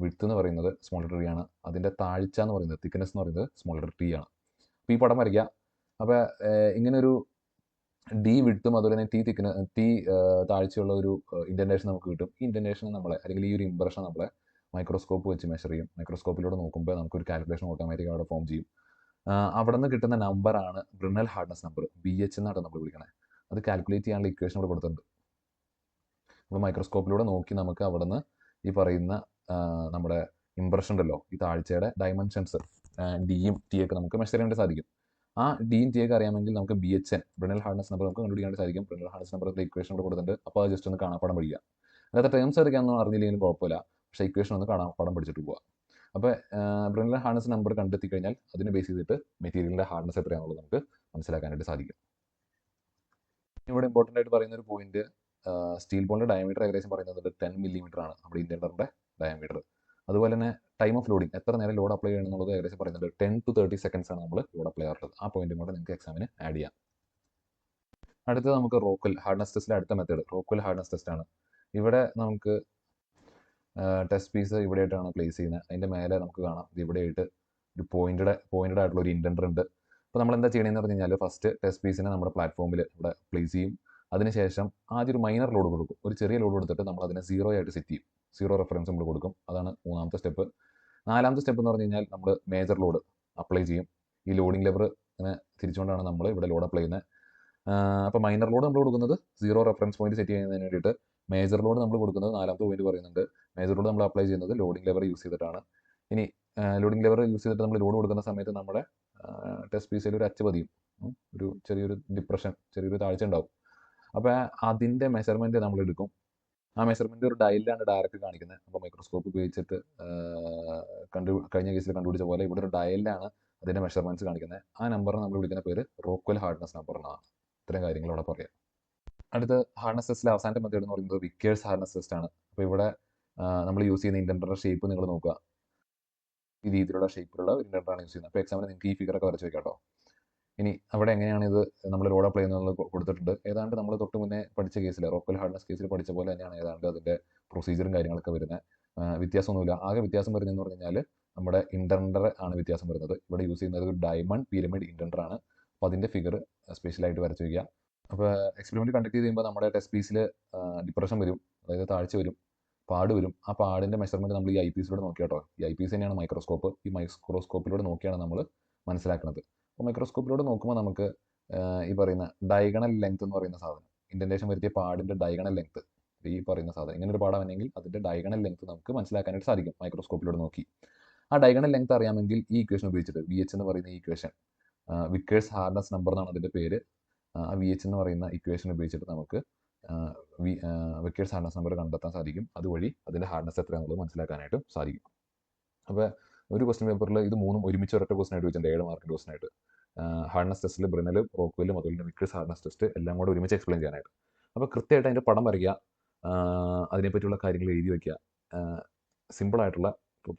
വിഡ്ത്ത് എന്ന് പറയുന്നത് സ്മോൾ ലെറ്റർ ഡി ആണ്. അതിൻ്റെ താഴ്ച എന്ന് പറയുന്നത്, തിക്നെസ് എന്ന് പറയുന്നത് സ്മോൾ ലെറ്റർ ടി ആണ്. അപ്പോൾ ഈ പടം വരയ്ക്കുക. അപ്പോൾ ഇങ്ങനൊരു ഡി വിഡ്ത്തും അതുപോലെ തന്നെ ടി താഴ്ചയുള്ള ഒരു ഇൻഡൻറ്റേഷൻ നമുക്ക് കിട്ടും. ഈ ഇൻഡൻറ്റേഷൻ നമ്മളെ, അല്ലെങ്കിൽ ഈ ഒരു ഇംപ്രഷൻ നമ്മളെ മൈക്രോസ്കോപ്പ് വെച്ച് മെഷർ ചെയ്യും. മൈക്രോസ്കോപ്പിലൂടെ നോക്കുമ്പോൾ നമുക്കൊരു കാൽക്കുലേഷൻ ഓട്ടോമാറ്റിക് അവിടെ ഫോം ചെയ്യും. അവിടെ നിന്ന് കിട്ടുന്ന നമ്പറാണ് ബ്രിനെൽ ഹാർഡ്നസ് നമ്പർ, BH എന്നാണ് നമ്മൾ വിളിക്കുന്നത്. അത് കാൽക്കുലേറ്റ് ചെയ്യാനുള്ള ഇക്വേഷൻ ഇവിടെ കൊടുത്തിട്ടുണ്ട്. നമ്മൾ മൈക്രോസ്കോപ്പിലൂടെ നോക്കി നമുക്ക് അവിടെ നിന്ന് ഈ പറയുന്ന നമ്മുടെ ഇംപ്രഷൻ ഉണ്ടല്ലോ, ഈ താഴ്ചയുടെ ഡയമെൻഷൻസ് ഡിയും ടിയൊക്കെ നമുക്ക് മെഷർ ചെയ്യാനായിട്ട് സാധിക്കും. ആ ഡിയും ടിയൊക്കെ അറിയാമെങ്കിൽ നമുക്ക് BHN ബ്രിനെൽ ഹാർഡ്നസ് നമ്പർ നമുക്ക് കണ്ടുപിടിക്കാനായിട്ട് സാധിക്കും. ബ്രിനെൽ ഹാർഡ്നസ് നമ്പറിൻ്റെ ഇക്വേഷൻ ഇവിടെ കൊടുത്തിട്ടുണ്ട്. അപ്പോൾ അത് ജസ്റ്റ് ഒന്ന് കാണാപ്പാടം പഠിക്കുക. അല്ലാത്ത ടേംസ് എടുക്കാനൊന്നും അറിഞ്ഞില്ലെങ്കിലും കുഴപ്പമില്ല, പക്ഷേ ഇക്വേഷൻ ഒന്ന് കാണാപ്പാടം പഠിച്ചിട്ട് പോവുക. അപ്പോൾ ബ്രിനൽ ഹാർഡ്നസ് നമ്പർ കണ്ടെത്തി കഴിഞ്ഞാൽ അതിനെ ബേസ് ചെയ്തിട്ട് മെറ്റീരിയലിൻ്റെ ഹാർഡ്നസ് എത്രയാണെന്നുള്ളത് നമുക്ക് മനസ്സിലാക്കാനായിട്ട് സാധിക്കും. ഇവിടെ ഇമ്പോർട്ടൻ്റ് ആയിട്ട് പറയുന്ന ഒരു പോയിന്റ്, സ്റ്റീൽ ബോളിൻ്റെ ഡയമീറ്റർ ഏകദേശം പറയുന്നത് 10 മില്ലിമീറ്റർ ആണ് നമ്മുടെ ഇൻഡൻറ്ററിൻ്റെ ഡയമീറ്റർ. അതുപോലെ തന്നെ ടൈം ഓഫ് ലോഡിങ്, എത്ര നേരം ലോഡ് അപ്ലൈ ചെയ്യണം എന്നുള്ളത് ഏകദേശം പറയുന്നത് 10 to 30 സെക്കൻഡ്സ് ആണ് നമ്മൾ ലോഡ് അപ്ലൈ ചെയ്യാറുള്ളത്. ആ പോയിന്റും കൂടെ നിങ്ങൾക്ക് എക്സാമിന് ആഡ് ചെയ്യാം. അടുത്തത് നമുക്ക് റോക്വെൽ ഹാർഡ്നസ് ടെസ്റ്റിലെ അടുത്ത മെത്തേഡ് റോക്വെൽ ഹാർഡ്നസ് ടെസ്റ്റ് ആണ്. ഇവിടെ നമുക്ക് ടെസ്റ്റ് പീസ് ഇവിടെയായിട്ടാണ് പ്ലേസ് ചെയ്യുന്നത്. അതിൻ്റെ മേലെ നമുക്ക് കാണാം ഇവിടെയായിട്ട് ഒരു പോയിന്റഡ് ആയിട്ടുള്ള ഒരു ഇൻഡൻറ്റർ ഉണ്ട്. അപ്പോൾ നമ്മൾ എന്താ ചെയ്യണമെന്ന് പറഞ്ഞു കഴിഞ്ഞാൽ ഫസ്റ്റ് ടെസ്റ്റ് പീസിനെ നമ്മുടെ പ്ലാറ്റ്ഫോമിൽ ഇവിടെ പ്ലേസ് ചെയ്യും. അതിനുശേഷം ആദ്യം ഒരു മൈനർ ലോഡ് കൊടുക്കും. ഒരു ചെറിയ ലോഡ് കൊടുത്തിട്ട് നമ്മൾ അതിനെ 0 ആയിട്ട് സെറ്റ് ചെയ്യും. 0 റെഫറൻസ് നമ്മൾ കൊടുക്കും. അതാണ് മൂന്നാമത്തെ സ്റ്റെപ്പ്. നാലാമത്തെ സ്റ്റെപ്പ് എന്ന് പറഞ്ഞു കഴിഞ്ഞാൽ നമ്മൾ മേജർ ലോഡ് അപ്ലൈ ചെയ്യും. ഈ ലോഡിംഗ് ലെവർ ഇങ്ങനെ തിരിച്ചുകൊണ്ടാണ് നമ്മൾ ഇവിടെ ലോഡ് അപ്ലൈ ചെയ്യുന്നത്. അപ്പോൾ മൈനർ ലോഡ് നമ്മൾ കൊടുക്കുന്നത് 0 റെഫറൻസ് പോയിന്റ് സെറ്റ് ചെയ്യുന്നതിന് വേണ്ടിയിട്ട്, മേജർ ലോഡ് നമ്മൾ കൊടുക്കുന്നത് നാലാമത്തെ പോയിന്റ് പറയുന്നുണ്ട്. മേജർ ലോഡ് നമ്മൾ അപ്ലൈ ചെയ്യുന്നത് ലോഡിംഗ് ലെവർ യൂസ് ചെയ്തിട്ടാണ്. ഇനി ലോഡിംഗ് ലെവർ യൂസ് ചെയ്തിട്ട് നമ്മൾ ലോഡ് കൊടുക്കുന്ന സമയത്ത് നമ്മുടെ ടെസ്റ്റ് പീസിൽ ഒരു അച്ച് പതിയും, ഒരു ചെറിയൊരു ഡിപ്രഷൻ, ചെറിയൊരു താഴ്ച ഉണ്ടാവും. അപ്പോൾ അതിൻ്റെ മെഷർമെൻറ്റ് നമ്മൾ എടുക്കും. ആ മെഷർമെൻറ്റ് ഒരു ഡയലിലാണ് ഡയറക്റ്റ് കാണിക്കുന്നത്. അപ്പോൾ മൈക്രോസ്കോപ്പ് ഉപയോഗിച്ചിട്ട് കഴിഞ്ഞ കേസിൽ കണ്ടുപിടിച്ച പോലെ ഇവിടെ ഒരു ഡയലിലാണ് അതിൻ്റെ മെഷർമെൻറ്റ്സ് കാണിക്കുന്നത്. ആ നമ്പറിന് നമ്മൾ വിളിക്കുന്ന പേര് റോക്വെൽ ഹാർഡ്നസ് നമ്പർ എന്നാണ്. ഇത്തരം കാര്യങ്ങൾ ഇവിടെ പറയാം. അടുത്ത ഹാർഡ്നസ് ടെസ്റ്റിലെ അവസാനത്തെ മെത്തേഡ് എന്ന് പറയുന്നത് വിക്കേഴ്സ് ഹാർഡ്നസ് ടെസ്റ്റ് ആണ്. അപ്പോൾ ഇവിടെ നമ്മൾ യൂസ് ചെയ്യുന്ന ഇൻഡൻറ്ററിൻ്റെ ഷേപ്പ് നിങ്ങൾ നോക്കുക. ഈ രീതിയിലുള്ള ഷേപ്പിലുള്ള ഒരു ഇൻഡൻറ്ററാണ് യൂസ് ചെയ്യുന്നത്. അപ്പോൾ എക്സാമിന് നിങ്ങൾക്ക് ഈ ഫിഗറൊക്കെ വരച്ച് വെക്കാം കേട്ടോ. ഇനി അവിടെ എങ്ങനെയാണ് ഇത് നമ്മൾ ലോഡ് അപ്ലൈ ചെയ്യുന്നത് കൊടുത്തിട്ടുണ്ട്. ഏതാണ്ട് നമ്മൾ തൊട്ട് മുന്നേ പഠിച്ച കേസിൽ റോക്വെൽ ഹാർഡ്നസ് കേസിൽ പഠിച്ച പോലെ തന്നെയാണ് ഏതാണ്ട് അതിൻ്റെ പ്രൊസീജിയറും കാര്യങ്ങളൊക്കെ വരുന്നത്. വ്യത്യാസമൊന്നുമില്ല. ആകെ വ്യത്യാസം വരുന്നതെന്ന് പറഞ്ഞു കഴിഞ്ഞാൽ നമ്മുടെ ഇൻഡൻറ്റർ ആണ് വ്യത്യാസം വരുന്നത്. ഇവിടെ യൂസ് ചെയ്യുന്നത് ഒരു ഡയമണ്ട് പിരമിഡ് ഇൻഡൻറ്റർ ആണ്. അപ്പോൾ അതിൻ്റെ ഫിഗർ സ്പെഷ്യലായിട്ട് വരച്ച് വയ്ക്കുക. അപ്പോൾ എക്സ്പെരിമെൻറ്റ് കണ്ടക്ട് ചെയ്യുമ്പോൾ നമ്മുടെ ടെസ്റ്റ് പീസിൽ ഡിപ്രഷൻ വരും, അതായത് താഴ്ച വരും, പാട് വരും. ആ പാടിൻ്റെ മെഷർമെൻറ്റ് നമ്മൾ ഈ ഐ പീസിലൂടെ നോക്കിയാൽ കേട്ടോ. ഈ ഐ പീസ് തന്നെയാണ് മൈക്രോസ്കോപ്പ്. ഈ മൈക്രോസ്കോപ്പിലൂടെ നോക്കിയാണ് നമ്മൾ മനസ്സിലാക്കുന്നത്. അപ്പോൾ മൈക്രോസ്കോപ്പിലൂടെ നോക്കുമ്പോൾ നമുക്ക് ഈ പറയുന്ന ഡയഗണൽ ലെങ്ത് എന്ന് പറയുന്ന സാധനം, ഇൻഡൻറ്റേഷൻ വരുത്തിയ പാടിൻ്റെ ഡയഗണൽ ലെങ്ത്, ഈ പറയുന്ന സാധനം ഇങ്ങനെ ഒരു പാടാണെങ്കിൽ അതിൻ്റെ ഡയഗണൽ ലെങ്ത് നമുക്ക് മനസ്സിലാക്കാനായിട്ട് സാധിക്കും മൈക്രോസ്കോപ്പിലൂടെ നോക്കി. ആ ഡയഗണൽ ലെങ്ത് അറിയാമെങ്കിൽ ഈ ഇക്വേഷൻ ഉപയോഗിച്ചിട്ട് VH എന്ന് പറയുന്ന ഈ ഇക്വേഷൻ, വിക്കേഴ്സ് ഹാർഡ്നസ് നമ്പർ എന്നാണ് അതിൻ്റെ പേര്. ആ VH എന്ന് പറയുന്ന ഇക്വേഷൻ ഉപയോഗിച്ചിട്ട് നമുക്ക് വിക്കേഴ്സ് ഹാർഡ്നസ് നമ്പർ കണ്ടെത്താൻ സാധിക്കും. അതുവഴി അതിൻ്റെ ഹാർഡ്നസ് എത്രയാണെന്നുള്ളത് മനസ്സിലാക്കാനായിട്ട് സാധിക്കും. അപ്പോൾ ഒരു ക്വസ്റ്റ്യൻ പേപ്പറിൽ ഇത് മൂന്നും ഒരുമിച്ച് ഒരൊറ്റ ക്വസ്റ്റൻ ആയിട്ട് വെച്ചിട്ടുണ്ട്, 7 മാർക്കിൻ്റെ ക്വസ്റ്റൻ ആയിട്ട്. ഹാർഡ്നസ് ടെസ്റ്റിൽ ബ്രിനലും റോക്വെല്ലും അതുപോലെ വിക്കേഴ്സ് ഹാർഡ്നസ് ടെസ്റ്റ് എല്ലാം കൂടെ ഒരുമിച്ച് എക്സ്പ്ലെയിൻ ചെയ്യാനായിട്ട്. അപ്പോൾ കൃത്യമായിട്ട് അതിൻ്റെ പടം വരയ്ക്കുക, അതിനെപ്പറ്റിയുള്ള കാര്യങ്ങൾ എഴുതി വയ്ക്കുക. സിമ്പിളായിട്ടുള്ള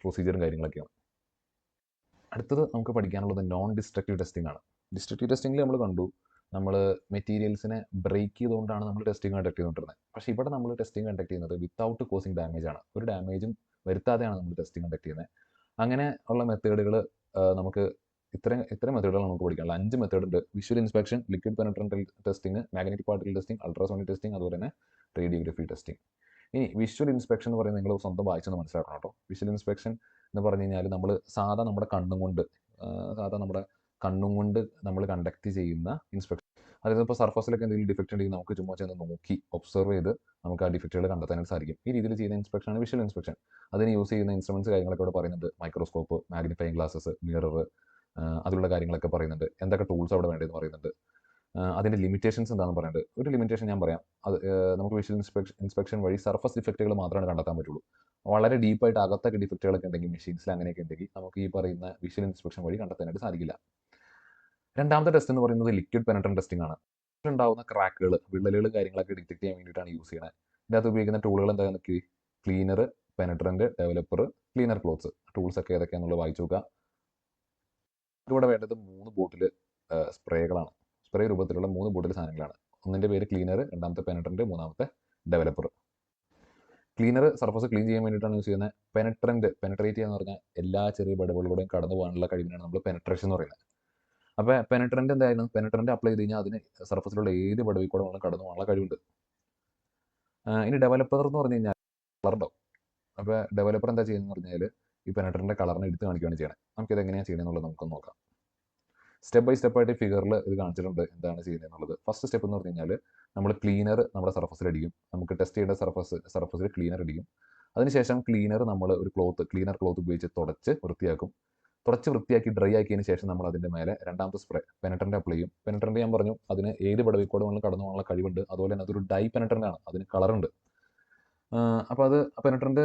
പ്രൊസീജിയറും കാര്യങ്ങളൊക്കെയാണ്. അടുത്തത് നമുക്ക് പഠിക്കാനുള്ളത് നോൺ ഡിസ്ട്രക്റ്റീവ് ടെസ്റ്റിംഗ് ആണ്. ഡിസ്ട്രക്റ്റീവ് ടെസ്റ്റിംഗിൽ നമ്മൾ കണ്ടു നമ്മൾ മെറ്റീരിയൽസിനെ ബ്രേക്ക് ചെയ്തുകൊണ്ടാണ് നമ്മൾ ടെസ്റ്റിംഗ് കണ്ടക്ട് ചെയ്തുകൊണ്ടിരുന്നത്. പക്ഷേ ഇവിടെ നമ്മൾ ടെസ്റ്റിംഗ് കണ്ടക്ട് ചെയ്യുന്നത് വിത്തൗട്ട് കോസിങ് ഡാമേജ് ആണ്. ഒരു ഡാമേജും വരുത്താതെയാണ് നമ്മൾ ടെസ്റ്റിംഗ് കണ്ടക്ട് ചെയ്യുന്നത്. അങ്ങനെ ഉള്ള മെത്തേഡുകൾ നമുക്ക് ഇത്തരം മെത്തേഡുകൾ നമുക്ക് പഠിക്കാനുള്ള 5 മെത്തേഡ് ഉണ്ട്. Visual inspection, liquid penetrant testing, magnetic particle testing, ultrasonic testing, അതുപോലെ തന്നെ റേഡിയോഗ്രഫി ടെസ്റ്റിംഗ്. ഇനി വിഷ്വൽ ഇൻസ്പെക്ഷൻ എന്ന് പറയുന്നത് നിങ്ങൾ സ്വന്തം വായിച്ചൊന്ന് മനസ്സിലാക്കണം കേട്ടോ. വിഷ്വൽ ഇൻസ്പെക്ഷൻ എന്ന് പറഞ്ഞു കഴിഞ്ഞാൽ നമ്മൾ സാധാ നമ്മുടെ കണ്ണും കൊണ്ട് നമ്മൾ കണ്ടക്ട് ചെയ്യുന്ന ഇൻസ്പെക്ഷൻ. അതായത് ഇപ്പോൾ സർഫസിലൊക്കെ എന്തെങ്കിലും ഡിഫക്റ്റ് ഉണ്ടെങ്കിൽ നമുക്ക് ചുമ്മാ ചെന്ന് നോക്കി ഒബ്സർവ് ചെയ്ത് നമുക്ക് ആ ഡിഫക്റ്റുകൾ കണ്ടെത്താനായിട്ട് സാധിക്കും. ഈ രീതിയിൽ ചെയ്യുന്ന ഇൻസ്പെക്ഷനാണ് വിഷ്വൽ ഇൻസ്പെക്ഷൻ. അതിന് യൂസ് ചെയ്യുന്ന ഇൻസ്ട്രുമെൻറ്റ്സ് കാര്യങ്ങളൊക്കെ ഇവിടെ പറയുന്നുണ്ട്. മൈക്രോസ്കോപ്പ്, മാഗ്നിഫൈയിങ് ഗ്ലാസസ്, മിറർ, അതിലുള്ള കാര്യങ്ങളൊക്കെ പറയുന്നുണ്ട്. എന്തൊക്കെ ടൂൾസ് അവിടെ വേണ്ടതെന്ന് പറയുന്നുണ്ട്. അതിൻ്റെ ലിമിറ്റേഷൻസ് എന്താണെന്ന് പറയുന്നത്. ഒരു ലിമിറ്റേഷൻ ഞാൻ പറയാം. അത് നമുക്ക് വിഷ്വൽ ഇൻസ്പെക്ഷൻ വഴി സർഫസ് ഡിഫക്റ്റുകൾ മാത്രമാണ് കണ്ടെത്താൻ പറ്റുള്ളൂ. വളരെ ഡീപ്പായിട്ട് അകത്തൊക്കെ ഡിഫക്റ്റുകളൊക്കെ ഉണ്ടെങ്കിൽ, മെഷീൻസിൽ അങ്ങനെയൊക്കെ ഉണ്ടെങ്കിൽ നമുക്ക് ഈ പറയുന്ന വിഷ്വൽ ഇൻസ്പെക്ഷൻ വഴി കണ്ടെത്താനായിട്ട് സാധിക്കില്ല. രണ്ടാമത്തെ ടെസ്റ്റ് എന്ന് പറയുന്നത് ലിക്വിഡ് പെനട്രന്റ് ടെസ്റ്റിംഗ് ആണ്. ഉണ്ടാകുന്ന ക്രാക്കുകൾ, വിള്ളലുകൾ കാര്യങ്ങളൊക്കെ ഡിറ്റക്ട് ചെയ്യാൻ വേണ്ടിയിട്ടാണ് യൂസ് ചെയ്യുന്നത്. ഇതിനകത്ത് ഉപയോഗിക്കുന്ന ടൂളുകൾ എന്താണെന്ന് cleaner, penetrant, developer, cleaner cloths. Tools ഒക്കെ ഏതൊക്കെയാണെന്നുള്ളത് വായിച്ചു നോക്കുക. ഇവിടെ വേണ്ടത് 3 ബോട്ടിൽ സ്പ്രേകളാണ്. സ്പ്രേ രൂപത്തിലുള്ള 3 ബോട്ടിൽ സാധനങ്ങളാണ്. ഒന്നിൻ്റെ പേര് ക്ലീനർ, രണ്ടാമത്തെ പെനട്രന്റ്, മൂന്നാമത്തെ ഡെവലപ്പർ. ക്ലീനർ സർഫസ് ക്ലീൻ ചെയ്യാൻ വേണ്ടിയിട്ടാണ് യൂസ് ചെയ്യുന്നത്. പെനട്രേറ്റ് ചെയ്യാന്ന് പറഞ്ഞാൽ എല്ലാ ചെറിയ ബടവുകളിലൂടെയും കടന്നു പോകാനുള്ള കഴിവിനാണ് നമ്മൾ പെനട്രേഷൻ എന്ന് പറയുന്നത്. അപ്പോൾ പെനട്രന്റ് എന്തായാലും പെനട്രന്റ് അപ്ലൈ ചെയ്ത് കഴിഞ്ഞാൽ അതിന് സർഫസിലുള്ള ഏത് ബടവിൽ കൂടെ നമ്മൾ കടന്നു പോകാനുള്ള കഴിവുണ്ട്. ഇനി ഡെവലപ്പർ എന്ന് പറഞ്ഞു കഴിഞ്ഞാൽ കളർ ഉണ്ടാവും. അപ്പോൾ ഡെവലപ്പർ എന്താ ചെയ്യുന്നതെന്ന് പറഞ്ഞാൽ ഈ പെനട്രൻ്റെ കളറിനെ എടുത്ത് കാണിക്കുകയാണ് ചെയ്യണത്. നമുക്കിത് എങ്ങനെയാണ് ചെയ്യണമെന്നുള്ളത് നമുക്കൊന്ന് നോക്കാം. സ്റ്റെപ്പ് ബൈ സ്റ്റെപ്പായിട്ട് ഫിഗറിൽ ഇത് കാണിച്ചിട്ടുണ്ട് എന്താണ് ചെയ്യുന്നത് എന്നുള്ളത്. ഫസ്റ്റ് സ്റ്റെപ്പ് എന്ന് പറഞ്ഞു കഴിഞ്ഞാൽ നമ്മൾ ക്ലീനർ നമ്മുടെ സർഫസിൽ അടിക്കും. നമുക്ക് ടെസ്റ്റ് ചെയ്യേണ്ട സർഫസിൽ ക്ലീനർ അടിക്കും. അതിനുശേഷം ക്ലീനർ നമ്മൾ ഒരു ക്ലീനർ ക്ലോത്ത് ഉപയോഗിച്ച് തുടച്ച് വൃത്തിയാക്കി ഡ്രൈ ആക്കിയതിന് ശേഷം നമ്മൾ അതിൻ്റെ മേലെ രണ്ടാമത്തെ സ്പ്രേ പെനട്രന്റ് അപ്ലൈ ചെയ്യും. പെനട്രന്റ് ഞാൻ പറഞ്ഞു അതിന് ഏത് ബടവിൽ കൂടെ നമ്മൾ കടന്നു പോകാനുള്ള കഴിവുണ്ട്. അതുപോലെ തന്നെ അതൊരു ഡൈ പെനട്രന്റ് ആണ്, അതിന് കളറുണ്ട്. അപ്പോൾ അത് പെനട്രൻ്റ്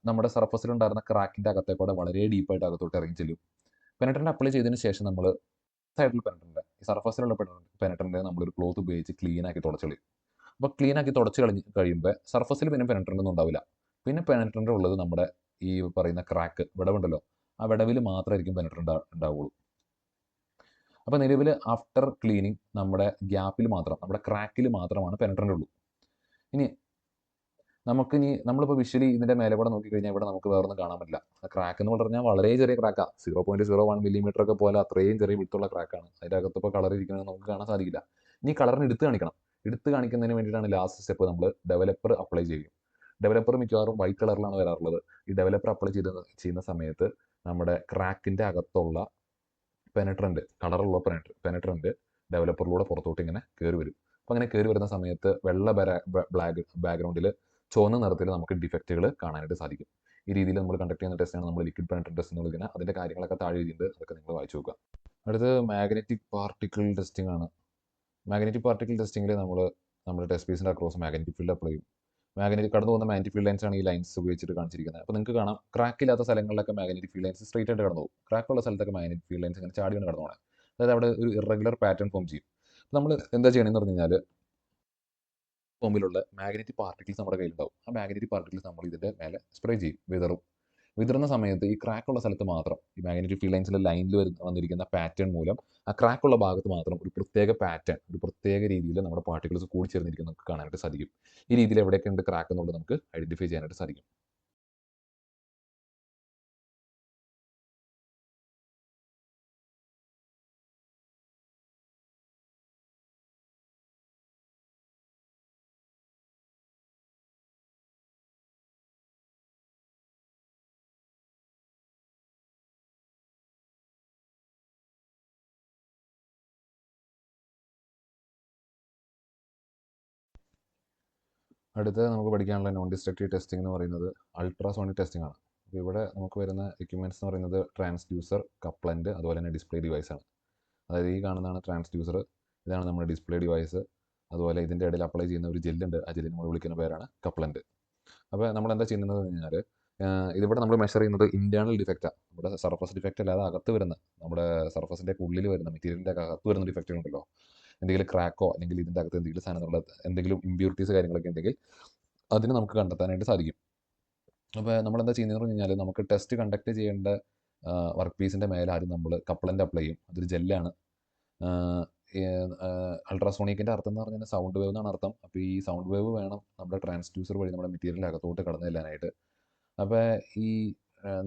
നമ്മുടെ സർഫസിലുണ്ടായിരുന്ന ക്രാക്കിൻ്റെ അകത്തേക്കൂടെ വളരെ ഡീപ്പായിട്ട് അകത്തോട്ട് ഇറങ്ങി ചെല്ലും. പെനട്രൻ്റ് അപ്ലൈ ചെയ്തതിന് ശേഷം നമ്മൾ സൈഡിൽ പെനട്രൻ്റ് ഈ സർഫസിലുള്ള പെനട്രൻ്റ് നമ്മളൊരു ക്ലോത്ത് ഉപയോഗിച്ച് ക്ലീൻ ആക്കി തുടച്ച് കളയും. അപ്പോൾ ക്ലീൻ ആക്കി തുടച്ച് കഴിയുമ്പോൾ സർഫസിൽ പിന്നെ പെനട്രൻ്റ് ഒന്നും ഉണ്ടാവില്ല. പിന്നെ പെനട്രൻ്റ് ഉള്ളത് നമ്മുടെ ഈ പറയുന്ന ക്രാക്ക് വിടവുണ്ടല്ലോ, ആ വിടവിൽ മാത്രമായിരിക്കും പെനട്രൻ്റ് ഉണ്ടാവുള്ളൂ. അപ്പോൾ നിലവിൽ ആഫ്റ്റർ ക്ലീനിങ് നമ്മുടെ ഗ്യാപ്പിൽ മാത്രം, നമ്മുടെ ക്രാക്കിൽ മാത്രമാണ് പെനട്രൻ്റ് ഉള്ളൂ. ഇനി നമ്മളിപ്പോൾ വിഷ്വലി ഇതിൻ്റെ മേലെ കൂടെ നോക്കിക്കഴിഞ്ഞാൽ ഇവിടെ നമുക്ക് വേറൊന്നും കാണാൻ പറ്റില്ല. ആ ക്രാക്ക് എന്ന് പറഞ്ഞാൽ വളരെ ചെറിയ ക്രാക്കാണ്, 0.01 മില്ലിമീറ്റർ ഒക്കെ പോലെ അത്രയും ചെറിയ വിട്ടുള്ള ക്രാക്കാണ്. അതിൻ്റെ അകത്തിപ്പോൾ കളർ ഇരിക്കുന്നത് നമുക്ക് കാണാൻ സാധിക്കില്ല. ഇനി കളറിന് എടുത്ത് കാണിക്കണം. എടുത്ത് കാണിക്കുന്നതിന് വേണ്ടിയിട്ടാണ് ലാസ്റ്റ് സ്റ്റെപ്പ് നമ്മൾ ഡെവലപ്പർ അപ്ലൈ ചെയ്യും. ഡെവലപ്പർ മിക്കവാറും വൈറ്റ് കളറിലാണ് വരാറുള്ളത്. ഈ ഡെവലപ്പർ അപ്ലൈ ചെയ്യുന്ന സമയത്ത് നമ്മുടെ ക്രാക്കിൻ്റെ അകത്തുള്ള പെനട്രൻ്റ്, കളറുള്ള പെനട്രൻ്റ് ഡെവലപ്പറിലൂടെ പുറത്തോട്ട് ഇങ്ങനെ കയറി വരും. അപ്പോൾ അങ്ങനെ കയറി വരുന്ന സമയത്ത് വെള്ള ബാക്ക്ഗ്രൗണ്ടിൽ ചുവന്ന നിറത്തിൽ നമുക്ക് ഡിഫക്റ്റുകൾ കാണാനായിട്ട് സാധിക്കും. ഈ രീതിയിൽ നമ്മൾ കണ്ടക്ട് ചെയ്യുന്ന ടെസ്റ്റാണ് നമ്മൾ ലിക്വിഡ് പെനട്രൻ്റ് ടെസ്റ്റ് എന്ന് വിളിക്കുന്നത്. അതിൻ്റെ കാര്യങ്ങളൊക്കെ താഴെ എഴുതിയിട്ടുണ്ട്, അതൊക്കെ നിങ്ങൾ വായിച്ചു നോക്കുക. അടുത്തത് മാഗ്നറ്റിക് പാർട്ടിക്കിൾ ടെസ്റ്റിംഗ് ആണ്. മാഗ്നറ്റിക് പാർട്ടിക്കിൾ ടെസ്റ്റിങ്ങിൽ നമ്മുടെ ടെസ്റ്റ് പീസിൻ്റെ അക്രോസ് മാഗ്നറ്റിക് ഫീൽഡ് അപ്ലൈ ചെയ്യും. കടന്നു പോകുന്ന മാഗ്നറ്റിക് ഫീൽഡ് ലൈൻസ് ആണ് ഈ ലൈൻസ് ഉപയോഗിച്ചിട്ട് കാണിച്ചിരിക്കുന്നത്. അപ്പോൾ നിങ്ങൾക്ക് കാണാം, ക്രാക്ക് ഇല്ലാത്ത സ്ഥലങ്ങളിലൊക്കെ മാഗ്നറ്റിക് ഫീൽഡ് ലൈൻസ് സ്ട്രേറ്റ് ആയിട്ട് കടന്നു പോകും. ക്രാക്കുള്ള സ്ഥലത്തൊക്കെ മാഗ്നറ്റിക് ഫീൽഡ് ലൈൻസ് ഇങ്ങനെ ചാടിയാണ് കടന്നു പോകുന്നത്. അതായത് അവിടെ ഒരു ഇറഗുലർ പാറ്റേൺ ഫോം ചെയ്യും. നമ്മൾ എന്താ ചെയ്യണമെന്ന് പറഞ്ഞു കഴിഞ്ഞാൽ, ഫോമിലുള്ള മാഗ്നറ്റിക് പാർട്ടിക്കിൾസ് നമ്മുടെ കയ്യിലുണ്ടാവും. ആ മാഗ്നറ്റിക് പാർട്ടിക്കിൾസ് നമ്മൾ ഇതിൻ്റെ മേലെ സ്പ്രേ ചെയ്യും, വിതറുന്ന സമയത്ത് ഈ ക്രാക്കുള്ള സ്ഥലത്ത് മാത്രം, ഈ മാഗ്നറ്റിക് ഫീൽഡ് ലൈൻസിലെ ലൈനിൽ വന്നിരിക്കുന്ന പാറ്റേൺ മൂലം ആ ക്രാക്കുള്ള ഭാഗത്ത് മാത്രം ഒരു പ്രത്യേക പാറ്റേൺ, ഒരു പ്രത്യേക രീതിയിൽ നമ്മുടെ പാർട്ടിക്കിൾസ് കൂടിച്ചേർന്നിരിക്കുന്നത് നമുക്ക് കാണാനായിട്ട് സാധിക്കും. ഈ രീതിയിൽ എവിടെയൊക്കെ ഉണ്ട് ക്രാക്ക് എന്നുള്ളത് നമുക്ക് ഐഡന്റിഫൈ ചെയ്യാനായിട്ട് സാധിക്കും. അടുത്ത നമുക്ക് പഠിക്കാനുള്ള നോൺ ഡിസ്ട്രക്റ്റീവ് ടെസ്റ്റിംഗ് എന്ന് പറയുന്നത് അൾട്രാസോണിക് ടെസ്റ്റിംഗ് ആണ്. അപ്പോൾ ഇവിടെ നമുക്ക് വരുന്ന എക്യുപ്മെൻറ്റ്സ് എന്ന് പറയുന്നത് ട്രാൻസ്ഡ്യൂസർ, കപ്ലൻ്റ്, അതുപോലെ തന്നെ ഡിസ്പ്ലേ ഡിവൈസ് ആണ്. അതായത് ഈ കാണുന്നതാണ് ട്രാൻസ്ഡ്യൂസർ, ഇതാണ് നമ്മുടെ ഡിസ്പ്ലേ ഡിവൈസ്. അതുപോലെ ഇതിൻ്റെ ഇടയിൽ അപ്ലൈ ചെയ്യുന്ന ഒരു ജെല്ലുണ്ട്, ആ ജെല്ലിന് നമ്മൾ വിളിക്കുന്ന പേരാണ് കപ്ലൻ്റ്. അപ്പോൾ നമ്മൾ എന്താ ചെയ്യുന്നത് കഴിഞ്ഞാൽ, ഇതിവിടെ നമ്മൾ മെഷർ ചെയ്യുന്നത് ഇൻറ്റേർണൽ ഡിഫക്റ്റാണ്. നമ്മുടെ സർഫസ് ഡിഫക്റ്റ് അല്ലാതെ അകത്ത് വരുന്ന, നമ്മുടെ സർഫസിൻ്റെ ഉള്ളിൽ വരുന്ന മെറ്റീരിയലിൻ്റെ അകത്ത് വരുന്ന ഡിഫക്റ്റുകൾ ഉണ്ടല്ലോ, എന്തെങ്കിലും ക്രാക്കോ അല്ലെങ്കിൽ ഇതിൻ്റെ അകത്ത് എന്തെങ്കിലും സാധനങ്ങളുടെ എന്തെങ്കിലും ഇമ്പ്യൂരിറ്റീസ് കാര്യങ്ങളൊക്കെ ഉണ്ടെങ്കിൽ അതിന് നമുക്ക് കണ്ടെത്താനായിട്ട് സാധിക്കും. അപ്പോൾ നമ്മളെന്താ ചെയ്യുന്നതെന്ന് പറഞ്ഞു കഴിഞ്ഞാൽ, നമുക്ക് ടെസ്റ്റ് കണ്ടക്ട് ചെയ്യേണ്ട വർക്ക് പീസിൻ്റെ മേലെ ആദ്യം നമ്മൾ കപ്ലൻ്റ് അപ്ലൈ ചെയ്യും. അതൊരു ജെല്ലാണ്. അൾട്രാസോണിക്കിൻ്റെ അർത്ഥം എന്ന് പറഞ്ഞാൽ സൗണ്ട് വേവ് എന്നാണ് അർത്ഥം. അപ്പോൾ ഈ സൗണ്ട് വേവ് വേണം നമ്മുടെ ട്രാൻസ്ഡ്യൂസർ വഴി നമ്മുടെ മെറ്റീരിയലിൻ്റെ അകത്തോട്ട് കടന്നു ചെല്ലാനായിട്ട്. അപ്പോൾ ഈ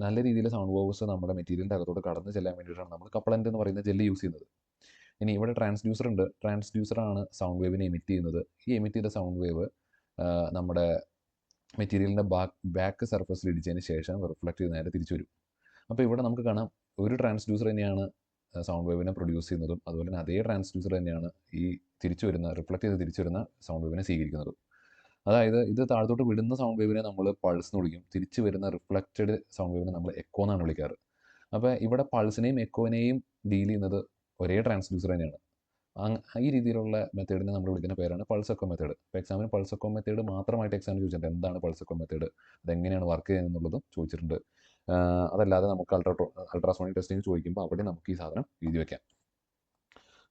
നല്ല രീതിയിൽ സൗണ്ട് വേവ്സ് നമ്മുടെ മെറ്റീരിയലിൻ്റെ അകത്തോട്ട് കടന്നു ചെല്ലാൻ വേണ്ടിയിട്ടാണ് നമ്മൾ കപ്ലൻ്റ് എന്ന് പറയുന്ന ജെല്ല് യൂസ് ചെയ്യുന്നത്. ഇനി ഇവിടെ ട്രാൻസ്ഡ്യൂസർ ഉണ്ട്. ട്രാൻസ്ഡ്യൂസറാണ് സൗണ്ട് വേവിനെ എമിറ്റ് ചെയ്യുന്നത്. ഈ എമിറ്റ് ചെയ്ത സൗണ്ട് വേവ് നമ്മുടെ മെറ്റീരിയലിൻ്റെ ബാക്ക് സർഫസിൽ ഇടിച്ചതിന് ശേഷം റിഫ്ലക്റ്റ് ചെയ്ത് നേരെ തിരിച്ചു വരും. അപ്പോൾ ഇവിടെ നമുക്ക് കാണാം, ഒരു ട്രാൻസ്ഡ്യൂസർ തന്നെയാണ് സൗണ്ട് വേവിനെ പ്രൊഡ്യൂസ് ചെയ്യുന്നതും, അതുപോലെ തന്നെ അതേ ട്രാൻസ്ഡ്യൂസർ തന്നെയാണ് ഈ റിഫ്ലക്റ്റ് ചെയ്ത് തിരിച്ചു വരുന്ന സൗണ്ട് വേവിനെ സ്വീകരിക്കുന്നതും. അതായത് ഇത് താഴത്തോട്ട് വിടുന്ന സൗണ്ട് വേവിനെ നമ്മൾ പൾസ് എന്ന് വിളിക്കും, തിരിച്ചു വരുന്ന റിഫ്ലക്റ്റഡ് സൗണ്ട് വേവിനെ നമ്മൾ എക്കോ എന്നാണ് വിളിക്കാറ്. അപ്പോൾ ഇവിടെ പൾസിനെയും എക്കോനെയും ഡീൽ ചെയ്യുന്നത് ഒരേ ട്രാൻസ്ഡ്യൂസർ തന്നെയാണ്. ഈ രീതിയിലുള്ള മെത്തേഡിനെ നമ്മൾ വിളിക്കുന്ന പേരാണ് പൾസ് എക്കോ മെത്തേഡ്. ഇപ്പോൾ എക്സാമിന് പൾസ് എക്കോ മെത്തേഡ് മാത്രമായിട്ട് എക്സാമിന് ചോദിച്ചിട്ടുണ്ട്, എന്താണ് പൾസ് എക്കോ മെത്തേഡ്, അതെങ്ങനെയാണ് വർക്ക് ചെയ്യുന്നത് എന്നുള്ളതും ചോദിച്ചിട്ടുണ്ട്. അതല്ലാതെ നമുക്ക് അൾട്രാസോണിക് ടെസ്റ്റിംഗ് ചോദിക്കുമ്പോൾ അവിടെ നമുക്ക് ഈ സാധനം എഴുതി വെക്കാം.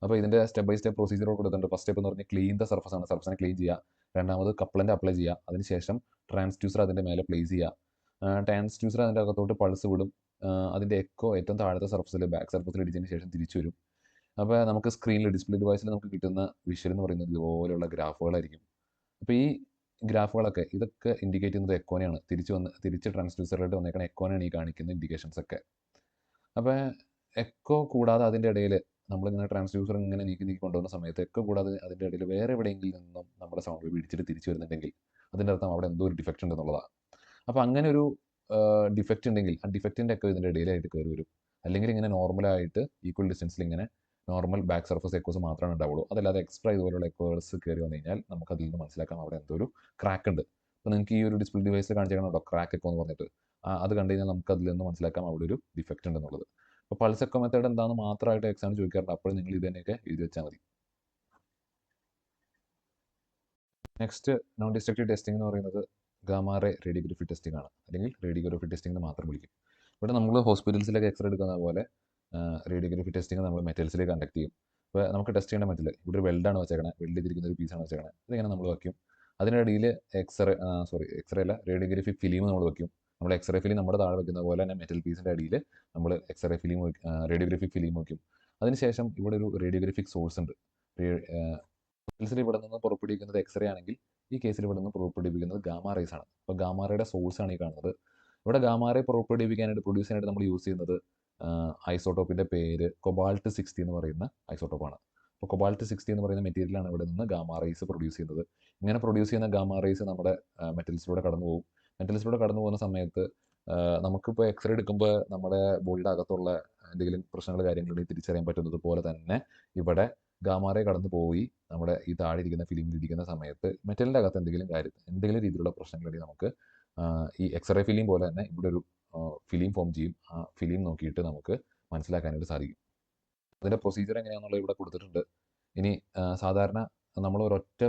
അപ്പോൾ ഇതിൻ്റെ സ്റ്റെപ്പ് ബൈ സ്റ്റെപ്പ് പ്രൊസീജിയർ കൊടുത്തിട്ടുണ്ട്. ഫസ്റ്റ് സ്റ്റെപ്പ് എന്ന് പറഞ്ഞാൽ ക്ലീൻ ദ സർഫസ് ആണ്, സർഫസിനെ ക്ലീൻ ചെയ്യുക. രണ്ടാമത് കപ്ലൻ്റ് അപ്ലൈ ചെയ്യുക. അതിനുശേഷം ട്രാൻസ്ഡ്യൂസർ അതിൻ്റെ മേലെ പ്ലേസ് ചെയ്യുക. ട്രാൻസ്ഡ്യൂസർ അതിൻ്റെ അകത്തോട്ട് പൾസ് വിടും. അതിൻ്റെ എക്കോ ഏറ്റവും താഴത്തെ സർഫസിൽ, ബാക്ക് സർഫസിൽ ഇടിച്ചതിന് ശേഷം തിരിച്ചു വരും. അപ്പോൾ നമുക്ക് സ്ക്രീനിൽ, ഡിസ്പ്ലേ ഡിവൈസിൽ നമുക്ക് കിട്ടുന്ന വിഷ്വൽ എന്ന് പറയുന്നത് ഇതുപോലെയുള്ള ഗ്രാഫുകളായിരിക്കും. അപ്പോൾ ഈ ഗ്രാഫുകളൊക്കെ ഇതൊക്കെ ഇൻഡിക്കേറ്റ് ചെയ്യുന്നത് എക്കോനെയാണ്. തിരിച്ച് ട്രാൻസ്ഡ്യൂസറിലോട്ട് വന്നേക്കുന്ന എക്കോനെയാണ് ഈ കാണിക്കുന്ന ഇൻഡിക്കേഷൻസ് ഒക്കെ. അപ്പോൾ എക്കോ കൂടാതെ അതിൻ്റെ ഇടയിൽ നമ്മളിങ്ങനെ ട്രാൻസ്ഡ്യൂസർ ഇങ്ങനെ നീക്കി കൊണ്ടുപോകുന്ന സമയത്ത് എക്കോ കൂടാതെ അതിൻ്റെ ഇടയിൽ വേറെ എവിടെയെങ്കിലും നിന്നും നമ്മുടെ സൗണ്ട് വേവ് ഇടിച്ചിട്ട് തിരിച്ചു വരുന്നുണ്ടെങ്കിൽ അതിൻ്റെ അർത്ഥം അവിടെ എന്തോ ഒരു ഡിഫക്റ്റ് ഉണ്ടെന്നുള്ളതാണ്. അപ്പോൾ അങ്ങനെ ഒരു ഡിഫക്റ്റ് ഉണ്ടെങ്കിൽ ആ ഡിഫക്റ്റിൻ്റെ ഒക്കെ ഇതിൻ്റെ ഇടയിലായിട്ട് കയറി വരും. അല്ലെങ്കിൽ ഇങ്ങനെ നോർമലായിട്ട് ഈക്വൽ ഡിസ്റ്റൻസിൽ ഇങ്ങനെ നോർമൽ ബാക്ക് സർഫസ് എക്കോസ് മാത്രമേ ഉണ്ടാവുള്ളൂ. അതല്ലാതെ എക്സ്ട്രാ ഇതുപോലുള്ള എക്കോസ് കയറി വന്നു കഴിഞ്ഞാൽ നമുക്ക് അതിൽ നിന്ന് മനസ്സിലാക്കാം അവിടെ എന്തോ ഒരു ക്രാക്ക് ഉണ്ട്. അപ്പോൾ നിങ്ങൾക്ക് ഈ ഒരു ഡിസ്പ്ലേ ഡിവൈസിൽ കാണിച്ചേക്കണോ ക്രാക്ക് എക്കോ എന്ന് പറഞ്ഞിട്ട്, അത് കണ്ടു കഴിഞ്ഞാൽ നമുക്ക് അതിൽ നിന്ന് മനസ്സിലാക്കാം അവിടെ ഒരു ഡിഫക്റ്റ് ഉണ്ടെന്നുള്ളത്. അപ്പോൾ പൾസ് എക്കോ മെത്തേഡ് എന്താണെന്ന് മാത്രമായിട്ട് എക്സാമിന് ചോദിക്കാറുണ്ട്. അപ്പോൾ നിങ്ങൾ ഇത് തന്നെയൊക്കെ എഴുതി വെച്ചാൽ മതി. നെക്സ്റ്റ് നോൺ ഡിസ്ട്രക്റ്റീവ് ടെസ്റ്റിംഗ് എന്ന് പറയുന്നത് ഗാമാ റേ റേഡിയോഗ്രഫി ടെസ്റ്റിംഗ് ആണ്, അല്ലെങ്കിൽ റേഡിയോഗ്രഫി ടെസ്റ്റിംഗ് എന്ന് മാത്രം വിളിക്കും. ഇവിടെ നമ്മൾ ഹോസ്പിറ്റൽസിലൊക്കെ എക്സ്റേ എടുക്കുന്ന പോലെ റേഡിയോഗ്രഫി ടെസ്റ്റിംഗ് നമ്മൾ മെറ്റൽസിലേക്ക് കണ്ടക്ട് ചെയ്യും. അപ്പോൾ നമുക്ക് ടെസ്റ്റ് ചെയ്യേണ്ട മെറ്റൽ ഇവിടെ ഒരു വെൽഡാണ് വെച്ചേക്കണേ, വെൽഡ് ചെയ്തിരിക്കുന്ന ഒരു പീസാണ് വെച്ചേക്കണേ, ഇതിങ്ങനെ നമ്മൾ വയ്ക്കും. അതിനിടയിൽ എക്സ്റേ അല്ല, റേഡിയോഗ്രഫി ഫിലിം നമ്മൾ വയ്ക്കും. നമ്മൾ എക്സ്റേ ഫിലിം നമ്മുടെ താഴെ വയ്ക്കുന്ന പോലെ തന്നെ മെറ്റൽ പീസിൻ്റെ അടിയിൽ നമ്മൾ എക്സ്റേ ഫിലിം റേഡിയോഗ്രഫി ഫിലിം വയ്ക്കും. അതിനുശേഷം ഇവിടെ ഒരു റേഡിയോഗ്രഫിക് സോഴ്സ് ഉണ്ട്. മെറ്റൽസിൽ ഇവിടെ നിന്ന് പുറപ്പെടുവിക്കുന്നത് എക്സ്റേ ആണെങ്കിൽ ഈ കേസിൽ ഇവിടെ നിന്ന് പുറപ്പെടുവിക്കുന്നത് ഗാമാ റേസ് ആണ്. അപ്പോൾ ഗാമാ റേയുടെ സോഴ്സ് ആണ് ഈ കാണുന്നത്. ഇവിടെ ഗാമാ റേ പുറപ്പെടുവിക്കാനായിട്ട് പ്രൊഡ്യൂസ് ചെയ്യാനായിട്ട് നമ്മൾ യൂസ് ചെയ്യുന്നത് ഐസോട്ടോപ്പിൻ്റെ പേര് കൊബാൾട്ട് 60 എന്ന് പറയുന്ന ഐസോട്ടോപ്പാണ്. അപ്പോൾ കൊബാൾട്ട് 60 എന്ന് പറയുന്ന മെറ്റീരിയലാണ് ഇവിടെ നിന്ന് ഗാമാ റേസ് പ്രൊഡ്യൂസ് ചെയ്യുന്നത്. ഇങ്ങനെ പ്രൊഡ്യൂസ് ചെയ്യുന്ന ഗാമാ റേസ് നമ്മുടെ മെറ്റൽസിലൂടെ കടന്നു പോകും. മെറ്റൽസിലൂടെ കടന്നു പോകുന്ന സമയത്ത് നമുക്കിപ്പോൾ എക്സ്റേ എടുക്കുമ്പോൾ നമ്മുടെ ബോഡിയുടെ അകത്തുള്ള എന്തെങ്കിലും പ്രശ്നങ്ങൾ കാര്യങ്ങളുണ്ടെങ്കിൽ തിരിച്ചറിയാൻ പറ്റുന്നത് പോലെ തന്നെ ഇവിടെ ഗാമാ റേ കടന്നു പോയി നമ്മുടെ ഈ താഴെ ഇരിക്കുന്ന ഫിലിമിലിരിക്കുന്ന സമയത്ത് മെറ്റലിൻ്റെ അകത്ത് എന്തെങ്കിലും രീതിയിലുള്ള പ്രശ്നങ്ങളുണ്ടെങ്കിൽ നമുക്ക് ഈ എക്സ്റേ ഫിലിം പോലെ തന്നെ ഇവിടെ ഒരു ഫിലിം ഫോം ചെയ്യും. ആ ഫിലിം നോക്കിയിട്ട് നമുക്ക് മനസ്സിലാക്കാനായിട്ട് സാധിക്കും. അതിൻ്റെ പ്രൊസീജിയർ എങ്ങനെയാണെന്നുള്ളത് ഇവിടെ കൊടുത്തിട്ടുണ്ട്. ഇനി സാധാരണ നമ്മൾ ഒരൊറ്റ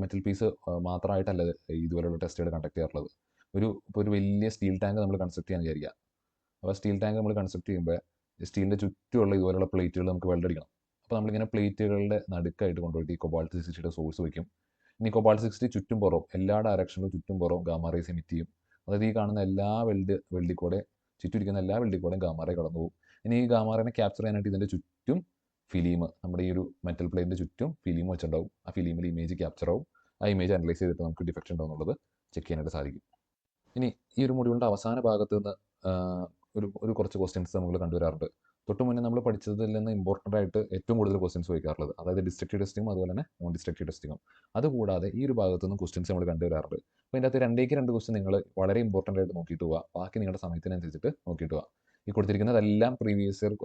മെറ്റൽ പീസ് മാത്രമായിട്ടല്ല ഇതുപോലെയുള്ള ടെസ്റ്റുകൾ കണ്ടക്ട് ചെയ്യാറുള്ളത്. ഇപ്പോൾ ഒരു വലിയ സ്റ്റീൽ ടാങ്ക് നമ്മൾ കൺസ്ട്രക്ട് ചെയ്യാൻ വിചാരിക്കുക. അപ്പോൾ സ്റ്റീൽ ടാങ്ക് നമ്മൾ കൺസ്ട്രക്ട് ചെയ്യുമ്പോൾ സ്റ്റീലിൻ്റെ ചുറ്റുമുള്ള ഇതുപോലെയുള്ള പ്ലേറ്റുകൾ നമുക്ക് വെൽഡടിക്കണം. അപ്പോൾ നമ്മളിങ്ങനെ പ്ലേറ്റുകളുടെ നടുക്കായിട്ട് കൊണ്ടുപോയിട്ട് ഈ കൊബാൾട്ട് 60യുടെ സോഴ്സ് വയ്ക്കും. ഇനി കൊബാൾട്ട് 60 ചുറ്റും പുറവും എല്ലാ ഡയറക്ഷനിലും ചുറ്റും പുറവും ഗാമാ റേസ് എമിറ്റ് ചെയ്യും. അതായത് ഈ കാണുന്ന എല്ലാ വെൽഡിൽ കൂടെ ചുറ്റിരിക്കുന്ന എല്ലാ വെൽഡിൽ കൂടെ ഗാമാ റേ കടന്നു പോകും. ഇനി ഈ ഗാമാ റേനെ ക്യാപ്ചർ ചെയ്യാനായിട്ട് ഇതിൻ്റെ ചുറ്റും ഫിലിം, നമ്മുടെ ഈ ഒരു മെറ്റൽ പ്ലേറ്റിൻ്റെ ചുറ്റും ഫിലിം വെച്ചിട്ടുണ്ടാവും. ആ ഫിലിമിൽ ഇമേജ് ക്യാപ്ചർ ആവും. ആ ഇമേജ് അനലൈസ് ചെയ്തിട്ട് നമുക്ക് ഡിഫക്റ്റ് ഉണ്ടോ എന്നുള്ളത് ചെക്ക് ചെയ്യാനായിട്ട് സാധിക്കും. ഇനി ഈ ഒരു മൊഡ്യൂളിൻ്റെ അവസാന ഭാഗത്ത് നിന്ന് ഒരു കുറച്ച് ക്വസ്റ്റ്യൻസ് നമ്മൾ കണ്ടുവരാറുണ്ട്. തൊട്ട് മുന്നേ നമ്മൾ പഠിച്ചതിൽ നിന്ന് ഇമ്പോർട്ടൻ്റ് ആയിട്ട് ഏറ്റവും കൂടുതൽ ക്വസ്റ്റ്യൻസ് ചോദിക്കാറുള്ളത്, അതായത് ഡിസ്ട്രക്റ്റീവ് ടെസ്റ്റിങ്ങും അതുപോലെ തന്നെ നോൺ ഡിസ്ട്രക്റ്റീവ് ടെസ്റ്റിങ്ങും. അതുകൂടാതെ ഈ ഒരു ഭാഗത്തു നിന്ന് ക്വസ്റ്റ്യൻസ് നമ്മൾ കണ്ടുവരാറുണ്ട്. അപ്പോൾ ഇതിൻ്റെ അകത്ത് 2 ക്വസ്റ്റ്യൻ നിങ്ങൾ വളരെ ഇമ്പോർട്ടൻ്റ് ആയിട്ട് നോക്കിയിട്ട് പോവുക. ബാക്കി നിങ്ങളുടെ സമയത്തിനനുസരിച്ചിട്ട് നോക്കിയിട്ട് പോവുക. ഈ കൊടുത്തിരിക്കുന്നതെല്ലാം പ്രീവിയസ് ഇയർ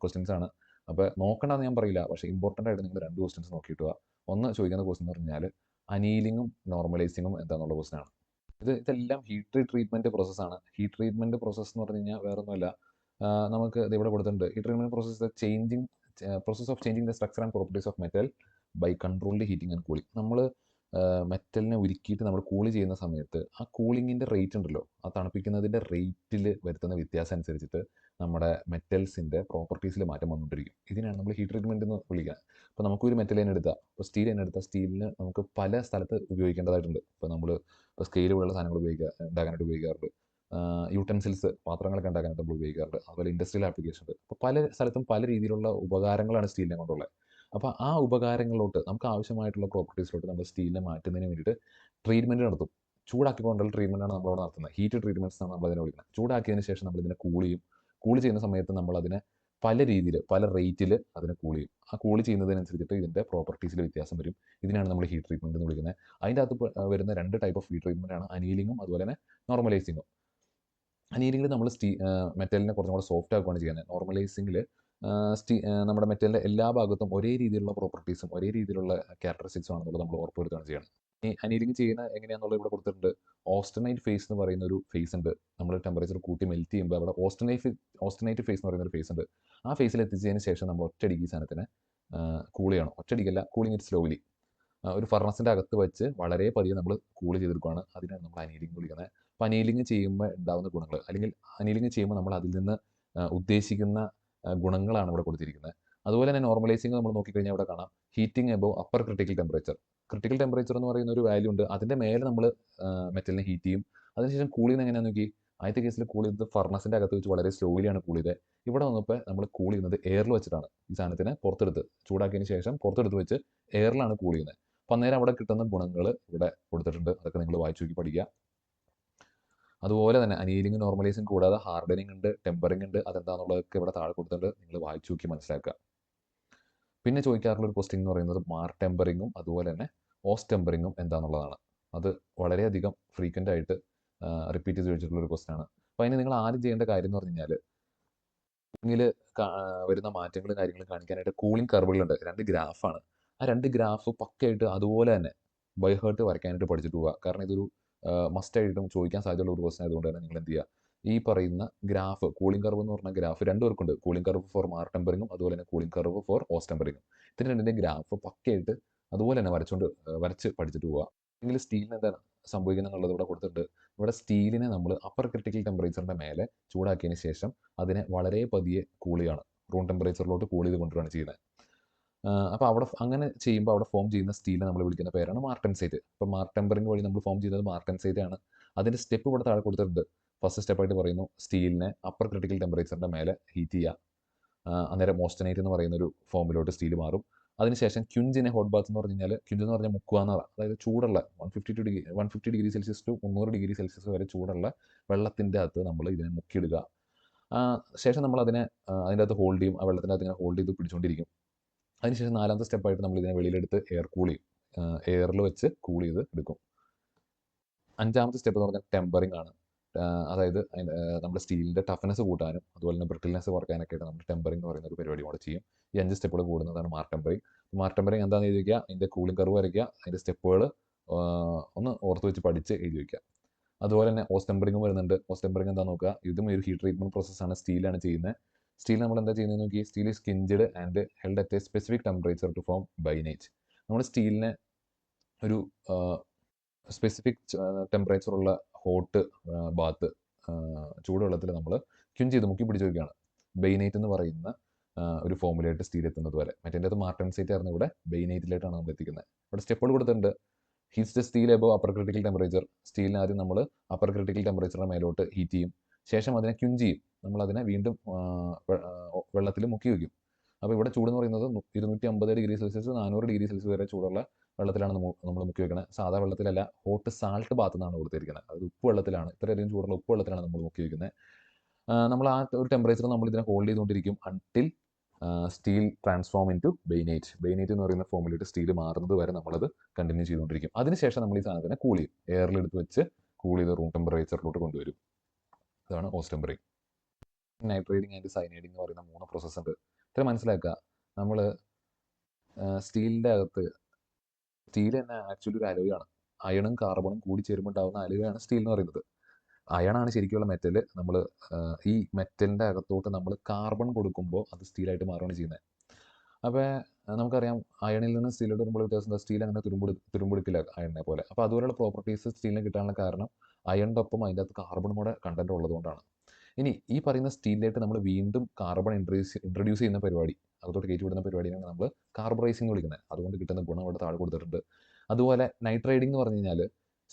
ക്വസ്റ്റ്യൻസ് ആണ്. അപ്പോൾ നോക്കണ്ടെന്ന് ഞാൻ പറയില്ല, പക്ഷേ ഇമ്പോർട്ടൻ്റ് ആയിട്ട് നിങ്ങൾ 2 ക്വസ്റ്റ്യൻസ് നോക്കിയിട്ട് പോവുക. ഒന്ന് ചോദിക്കുന്ന ക്വസ്റ്റ്യൻ എന്ന് പറഞ്ഞാൽ അനീലിങ്ങും നോർമലൈസിങ്ങും എന്താണെന്നുള്ള ക്വസ്റ്റ്യൻ ആണ്. ഇതെല്ലാം ഹീറ്റ് ട്രീറ്റ്മെൻറ്റ് പ്രോസസ്സാണ്. ഹീറ്റ് ട്രീറ്റ്മെൻറ്റ് പ്രോസസ്സ് എന്ന് പറഞ്ഞു കഴിഞ്ഞാൽ വേറെ ഒന്നുമല്ല, നമുക്ക് ഇത് ഇവിടെ കൊടുത്തിട്ടുണ്ട്. ഈ treatment process of changing the structure and properties of metal by controlled heating and cooling. നമ്മൾ മെറ്റലിനെ ഉരുക്കിയിട്ട് നമ്മൾ കൂളി ചെയ്യുന്ന സമയത്ത് ആ കൂളിങ്ങിൻ്റെ റേറ്റ് ഉണ്ടല്ലോ, ആ തണുപ്പിക്കുന്നതിൻ്റെ റേറ്റിൽ വരുത്തുന്ന വ്യത്യാസം അനുസരിച്ചിട്ട് നമ്മുടെ മെറ്റൽസിൻ്റെ പ്രോപ്പർട്ടീസിൽ മാറ്റം വന്നുകൊണ്ടിരിക്കും. ഇതിനാണ് നമ്മൾ ഹീറ്റ് ട്രീറ്റ്മെൻറ്റ് എന്ന് വിളിക്കുക. അപ്പോൾ നമുക്കൊരു മെറ്റൽ തന്നെ എടുത്താൽ, ഇപ്പോൾ സ്റ്റീലിന് നമുക്ക് പല സ്ഥലത്ത് ഉപയോഗിക്കേണ്ടതായിട്ടുണ്ട്. ഇപ്പോൾ സ്കെയിൽ പോലുള്ള സാധനങ്ങൾ ഉണ്ടാക്കാനായിട്ട് ഉപയോഗിക്കാറുണ്ട്. യൂട്ടൻസിൽസ്, പാത്രങ്ങളൊക്കെ ഉണ്ടാക്കാനായിട്ട് നമ്മൾ ഉപയോഗിക്കാറുണ്ട്. അതുപോലെ ഇൻഡസ്ട്രിയൽ ആപ്ലിക്കേഷൻ ഉണ്ട്. അപ്പോൾ പല സ്ഥലത്തും പല രീതിയിലുള്ള ഉപകാരങ്ങളാണ് സ്റ്റീലിനെ കൊണ്ടുള്ളത്. അപ്പോൾ ആ ഉപകാരങ്ങളിലോട്ട് നമുക്ക് ആവശ്യമായിട്ടുള്ള പ്രോപ്പർട്ടീസിലോട്ട് നമ്മൾ സ്റ്റീലിനെ മാറ്റുന്നതിന് വേണ്ടിയിട്ട് ട്രീറ്റ്മെൻറ്റ് നടത്തും. ചൂടാക്കിക്കൊണ്ടുള്ള ട്രീറ്റ്മെൻറ്റാണ് നമ്മളവിടെ നടത്തുന്നത്. ഹീറ്റ് ട്രീറ്റ്മെൻറ്റ്സ് ആണ് നമ്മളതിനെ വിളിക്കുന്നത്. ചൂടാക്കിയതിന് ശേഷം നമ്മളിതിനെ കൂളി ചെയ്യുന്ന സമയത്ത് നമ്മളതിനെ പല രീതിയിൽ പല റേറ്റിൽ അതിനെ കൂളി ചെയ്യും. ആ കൂളി ചെയ്യുന്നതിനനുസരിച്ചിട്ട് ഇതിൻ്റെ പ്രോപ്പർട്ടീസിൽ വ്യത്യാസം വരും. ഇതിനാണ് നമ്മൾ ഹീറ്റ് ട്രീറ്റ്മെൻറ്റ് എന്ന് വിളിക്കുന്നത്. അതിൻ്റെ അകത്ത് വരുന്ന 2 ടൈപ്പ് ഓഫ് ഹീറ്റ് ട്രീറ്റ്മെൻറ്റാണ് അനീലിങ്ങും അതുപോലെ തന്നെ നോർമലൈസിങ്ങും. അനീലിങ്ങിൽ നമ്മൾ മെറ്റലിനെ കുറച്ചും കൂടെ സോഫ്റ്റ് ആക്കുകയാണ് ചെയ്യുന്നത്. നോർമലൈസിങ്ങിൽ നമ്മുടെ മെറ്റലിൻ്റെ എല്ലാ ഭാഗത്തും ഒരേ രീതിയിലുള്ള പ്രോപ്പർട്ടീസും ഒരേ രീതിയിലുള്ള ക്യാരക്ടറിസ്റ്റിക്സും ആണെന്നുള്ളത് നമ്മൾ ഉറപ്പുവരുത്തുകയാണ് ചെയ്യുന്നത്. ഈ അനീലിങ് ചെയ്യുന്ന എങ്ങനെയാണെന്നുള്ളത് ഇവിടെ കൊടുത്തിട്ടുണ്ട്. ഓസ്റ്റനൈറ്റ് ഫേസ് എന്ന് പറയുന്ന ഒരു ഫേസ് ഉണ്ട്. നമ്മൾ ടെമ്പറേച്ചർ കൂട്ടി മെൽറ്റ് ചെയ്യുമ്പോൾ അവിടെ ഓസ്റ്റനൈറ്റ് ഫേസ് എന്ന് പറയുന്ന ഒരു ഫേസ് ഉണ്ട്. ആ ഫേസിൽ എത്തിച്ചതിന് ശേഷം നമ്മൾ ഒറ്റയടിക്ക് ഈ സാധനത്തിനെ കൂൾ ചെയ്യണം. ഒറ്റയടിക്കല്ല, കൂളിങ് ഇറ്റ് സ്ലോലി. ഒരു ഫർണസിൻ്റെ അകത്ത് വെച്ച് വളരെ പതിയെ നമ്മൾ കൂൾ ചെയ്തെടുക്കുകയാണ്. അതിനാണ് നമ്മൾ അനീലിംഗ് വിളിക്കുന്നത്. അപ്പോൾ അനീലിംഗ് ചെയ്യുമ്പോൾ ഉണ്ടാകുന്ന ഗുണങ്ങൾ, അല്ലെങ്കിൽ അനീലിംഗ് ചെയ്യുമ്പോൾ നമ്മൾ അതിൽ നിന്ന് ഉദ്ദേശിക്കുന്ന ഗുണങ്ങളാണ് ഇവിടെ കൊടുത്തിരിക്കുന്നത്. അതുപോലെ തന്നെ നോർമലൈസിങ് നമ്മൾ നോക്കിക്കഴിഞ്ഞാൽ ഇവിടെ കാണാം heating above upper critical temperature. Critical temperature എന്ന് പറയുന്ന ഒരു വാല്യൂ ഉണ്ട്. അതിൻ്റെ മേലെ നമ്മൾ മെറ്റലിനെ ഹീറ്റ് ചെയ്യും. അതിനുശേഷം കൂൾ ചെയ്യുന്നത് എങ്ങനെയാണെന്ന് നോക്കി. ആദ്യത്തെ കേസിൽ കൂൾ ചെയ്തത് ഫർണസിൻ്റെ അകത്ത് വെച്ച് വളരെ സ്ലോലിയാണ് കൂൾ ചെയ്തത്. ഇവിടെ വന്നപ്പോൾ നമ്മൾ കൂൾ ചെയ്യുന്നത് എയറിൽ വെച്ചിട്ടാണ്. ഈ സാധനത്തിനെ പുറത്തെടുത്ത് ചൂടാക്കിയതിന് ശേഷം പുറത്തെടുത്ത് വെച്ച് എയറിലാണ് കൂൾ ചെയ്യുന്നത്. അപ്പം അന്നേരം അവിടെ കിട്ടുന്ന ഗുണങ്ങൾ ഇവിടെ കൊടുത്തിട്ടുണ്ട്. അതൊക്കെ നിങ്ങൾ വായിച്ചു നോക്കി പഠിക്കുക. അതുപോലെ തന്നെ അനീലിംഗ് നോർമലൈസിങ് കൂടാതെ ഹാർഡനിങ് ഉണ്ട്, ടെമ്പറിംഗ് ഉണ്ട്. അതെന്താണെന്നുള്ളതൊക്കെ ഇവിടെ താഴെ കൊടുത്തിട്ടുണ്ട്. നിങ്ങൾ വായിച്ചു നോക്കി മനസ്സിലാക്കുക. പിന്നെ ചോദിക്കാറുള്ള ഒരു ക്വസ്റ്റ്യൻ എന്ന് പറയുന്നത് മാർ ടെമ്പറിങ്ങും അതുപോലെ തന്നെ ഓസ് ടെമ്പറിങ്ങും എന്താണെന്നുള്ളതാണ്. അത് വളരെയധികം ഫ്രീക്വൻ്റ് ആയിട്ട് റിപ്പീറ്റ് ചെയ്ത് ചോദിച്ചിട്ടുള്ളൊരു ക്വസ്റ്റ്യൻ ആണ്. അപ്പോൾ അതിന് നിങ്ങൾ ആദ്യം ചെയ്യേണ്ട കാര്യം എന്ന് പറഞ്ഞു കഴിഞ്ഞാൽ കൂളിങ്ങിൽ വരുന്ന മാറ്റങ്ങളും കാര്യങ്ങളും കാണിക്കാനായിട്ട് കൂളിംഗ് കർവുകളുണ്ട്. 2 ഗ്രാഫാണ്. ആ 2 ഗ്രാഫ് പക്കയായിട്ട് അതുപോലെ തന്നെ ബൈ ഹേർട്ട് വരയ്ക്കാനായിട്ട് പഠിച്ചിട്ട് പോവുക. കാരണം ഇതൊരു മസ്റ്റായിട്ടും ചോദിക്കാൻ സാധ്യതയുള്ള ഒരു ക്വസ്റ്റ്യൻ ആയതുകൊണ്ട് തന്നെ നിങ്ങൾ എന്ത് ചെയ്യുക, ഈ പറയുന്ന ഗ്രാഫ് കൂളിംഗ് കർവ് എന്ന് പറഞ്ഞ ഗ്രാഫ് 2 പേർക്കുണ്ട്. കൂളിംഗ് കർവ് ഫോർ മാർ ടെമ്പറിങ്ങും അതുപോലെ തന്നെ കൂളിംഗ് കർവ് ഫോർ ഓസ് ടെമ്പറിങ്ങും. ഇതിന് 2 ഗ്രാഫ് പക്കയായിട്ട് അതുപോലെ തന്നെ വരച്ച് പഠിച്ചിട്ട് പോവുക. അല്ലെങ്കിൽ സ്റ്റീലിന് എന്താണ് സംഭവിക്കുന്നത് എന്നുള്ളത് ഇവിടെ കൊടുത്തിട്ടുണ്ട്. ഇവിടെ സ്റ്റീലിനെ നമ്മൾ അപ്പർ ക്രിട്ടിക്കൽ ടെമ്പറേച്ചറിൻ്റെ മേലെ ചൂടാക്കിയതിന് ശേഷം അതിനെ വളരെ പതിയെ കൂൾ ചെയ്യാണ്, റൂം ടെമ്പറേച്ചറിലോട്ട് കൂൾ ചെയ്ത് കൊണ്ടുവരികയാണ് ചെയ്യുന്നത്. അപ്പോൾ അവിടെ അങ്ങനെ ചെയ്യുമ്പോൾ അവിടെ ഫോം ചെയ്യുന്ന സ്റ്റീലിനെ നമ്മൾ വിളിക്കുന്ന പേരാണ് മാർട്ടൻസൈറ്റ്. അപ്പോൾ മാർട്ടംബറിംഗ് വഴി നമ്മൾ ഫോം ചെയ്യുന്നത് മാർട്ടൻസൈറ്റ് ആണ്. അതിൻ്റെ സ്റ്റെപ്പ് ഇവിടെ താഴെ കൊടുത്തിട്ടുണ്ട്. ഫസ്റ്റ് സ്റ്റെപ്പായിട്ട് പറയുന്നു സ്റ്റീലിനെ അപ്പർ ക്രിട്ടിക്കൽ ടെമ്പറേച്ചറിൻ്റെ മേലെ ഹീറ്റ് ചെയ്യുക. അന്നേരം മോസ്റ്റനൈറ്റ് എന്ന് പറയുന്ന ഒരു ഫോമിലോട്ട് സ്റ്റീൽ മാറും. അതിനുശേഷം ക്യുഞ്ചിനെ ഹോട്ട് ബാത്ത് എന്ന് പറഞ്ഞു കഴിഞ്ഞാൽ, ക്യുഞ്ച് എന്ന് പറഞ്ഞാൽ മുക്കുക എന്നാണ്, അതായത് ചൂടുള്ള 150 degree Celsius to 300 degree Celsius വരെ ചൂടുള്ള വെള്ളത്തിൻ്റെ അകത്ത് നമ്മൾ ഇതിനെ മുക്കിയിടുക. ശേഷം നമ്മൾ അതിനെ അതിൻ്റെ അകത്ത് ഹോൾഡ് ചെയ്യും, ആ വെള്ളത്തിൻ്റെ അകത്ത് ഇങ്ങനെ ഹോൾഡ് ചെയ്ത് പിടിച്ചുകൊണ്ടിരിക്കും. അതിനുശേഷം 4ാമത്തെ സ്റ്റെപ്പായിട്ട് നമ്മൾ ഇതിനെ വെളിയിലെടുത്ത് എയർ കൂൾ ചെയ്യും, എയറിൽ വെച്ച് കൂൾ ചെയ്ത് എടുക്കും. 5ാമത്തെ സ്റ്റെപ്പ് എന്ന് പറഞ്ഞാൽ ടെമ്പറിംഗ് ആണ്. അതായത് നമ്മുടെ സ്റ്റീലിൻ്റെ ടഫ്നെസ് കൂട്ടാനും അതുപോലെ തന്നെ ബ്രിട്ടിൽനെസ് കുറയ്ക്കാനൊക്കെ ആയിട്ട് നമ്മൾ ടെമ്പറിംഗ് എന്ന് പറയുന്ന ഒരു പരിപാടി കൂടെ ചെയ്യും. ഈ 5 സ്റ്റെപ്പുകൾ കൂടുന്നതാണ് മാർട്ടംബറിംഗ്. മാർട്ടംബറിംഗ് എന്താണെന്ന് എഴുതി വയ്ക്കുക, അതിൻ്റെ കൂളിംഗ് കർവ് വരയ്ക്കുക, അതിൻ്റെ സ്റ്റെപ്പുകൾ ഒന്ന് ഓർത്ത് വെച്ച് പഠിച്ച് എഴുതി വയ്ക്കുക. അതുപോലെ തന്നെ ഓസ്റ്റംബറിംഗും വരുന്നുണ്ട്. ഓസ്റ്റംബറിംഗ് എന്താണെന്ന് നോക്കുക, ഇതും ഒരു ഹീറ്റ് ട്രീറ്റ്മെൻറ്റ് പ്രോസസ്സാണ്, സ്റ്റീലാണ് ചെയ്യുന്നത്. സ്റ്റീൽ നമ്മൾ എന്താ ചെയ്യുന്നത് നോക്കി, steel is quenched and held at a specific temperature to form bainite. നമ്മൾ സ്റ്റീലിനെ ഒരു സ്പെസിഫിക് ടെമ്പറേച്ചറുള്ള ഹോട്ട് ബാത്ത്, ചൂടുവെള്ളത്തിൽ നമ്മൾ ക്യുഞ്ച് ചെയ്ത് മുക്കി പിടിച്ച് വയ്ക്കുകയാണ്, ബെയ്നൈറ്റ് എന്ന് പറയുന്ന ഒരു ഫോമിലായിട്ട് സ്റ്റീൽ എത്തുന്നത് വരെ. മറ്റേൻ്റെ അത് മാർട്ടൻസൈറ്റ് ആയിരുന്നു, ഇവിടെ ബെയ്നൈറ്റിലായിട്ടാണ് നമ്മൾ എത്തിക്കുന്നത്. ഇവിടെ സ്റ്റെപ്പുകൾ കൊടുത്തിട്ടുണ്ട്. Heats the steel above upper critical temperature. സ്റ്റീലിന് ആദ്യം നമ്മൾ അപ്പർ ക്രിട്ടിക്കൽ ടെമ്പറേച്ചറിന് മേലോട്ട് ഹീറ്റ് ചെയ്യും, ശേഷം അതിനെ ക്യുഞ്ച് ചെയ്യും, നമ്മളതിനെ വീണ്ടും വെള്ളത്തിൽ മുക്കി വയ്ക്കും. അപ്പോൾ ഇവിടെ ചൂടെന്ന് പറയുന്നത് 250 ഡിഗ്രി സെൽഷ്യസ് 400 ഡിഗ്രി സെൽഷ്യസ് വരെ ചൂടുള്ള വെള്ളത്തിലാണ് നമ്മൾ മുക്കി വെക്കുന്നത്. സാധാ വെള്ളത്തിലല്ല, ഹോട്ട് സാൾട്ട് ബാത്ത് എന്നാണ് കൊടുത്തിരിക്കുന്നത്. അത് ഉപ്പ് വെള്ളത്തിലാണ്, ഇത്രയധികം ചൂടുള്ള ഉപ്പ് വെള്ളത്തിലാണ് നമ്മൾ മുക്കി വയ്ക്കുന്നത്. നമ്മൾ ആ ഒരു ടെമ്പറേച്ചർ നമ്മൾ ഇതിനെ ഹോൾഡ് ചെയ്തുകൊണ്ടിരിക്കും until steel transform into bainite. Bainite എന്ന് പറയുന്ന ഫോമിലിട്ട് സ്റ്റീൽ മാറുന്നത് വരെ നമ്മളത് കണ്ടിന്യൂ ചെയ്തുകൊണ്ടിരിക്കും. അതിനുശേഷം നമ്മൾ ഈ സാധനത്തിനെ കൂൾ ചെയ്യും, എയറിലെടുത്ത് വെച്ച് കൂൾ ചെയ്ത് റൂം ടെമ്പറേച്ചറിലോട്ട് കൊണ്ടുവരും. ഇതാണ് ഓസ്റ്റംബറിംഗ്. നൈട്രേറ്റിംഗ് ആൻഡ് സൈനൈഡിംഗ് എന്ന് പറയുന്ന 3 പ്രോസസ്സ് ഉണ്ട്. ഇത്ര മനസ്സിലാക്കുക, നമ്മൾ സ്റ്റീലിൻ്റെ അകത്ത്, സ്റ്റീൽ തന്നെ ആക്ച്വലി ഒരു അലോയാണ്. അയണും കാർബണും കൂടി ചേരുമ്പോൾ ഉണ്ടാകുന്ന അലോയാണ് സ്റ്റീൽ എന്ന് പറയുന്നത്. അയണാണ് ശരിക്കുള്ള മെറ്റൽ. നമ്മൾ ഈ മെറ്റലിൻ്റെ അകത്തോട്ട് നമ്മൾ കാർബൺ കൊടുക്കുമ്പോൾ അത് സ്റ്റീലായിട്ട് മാറുകയാണ് ചെയ്യുന്നത്. അപ്പോൾ നമുക്കറിയാം അയണിൽ നിന്ന് സ്റ്റീലോട്ട് വരുമ്പോൾ വ്യത്യാസം എന്താ, സ്റ്റീൽ അങ്ങനെ തുരുമ്പെടുക്കില്ല അയണിനെ പോലെ. അപ്പോൾ അതുപോലെയുള്ള പ്രോപ്പർട്ടീസ് സ്റ്റീലിന് കിട്ടാനുള്ള കാരണം അയണിൻ്റെ ഒപ്പം അതിൻ്റെ അകത്ത് കാർബണും കൂടെ കണ്ടൻറ്റ് ഉള്ളതുകൊണ്ടാണ്. ഇനി ഈ പറയുന്ന സ്റ്റീലിലായിട്ട് നമ്മൾ വീണ്ടും കാർബൺ ഇൻട്രൊഡ്യൂസ് ചെയ്യുന്ന പരിപാടി, അകത്തോട്ട് കയറ്റി വിടുന്ന പരിപാടിയാണ് നമ്മൾ കാർബറൈസിംഗ് വിളിക്കുന്നത്. അതുകൊണ്ട് കിട്ടുന്ന ഗുണം ഇവിടെ താഴെ കൊടുത്തിട്ടുണ്ട്. അതുപോലെ നൈട്രൈഡിംഗ് എന്ന് പറഞ്ഞു കഴിഞ്ഞാൽ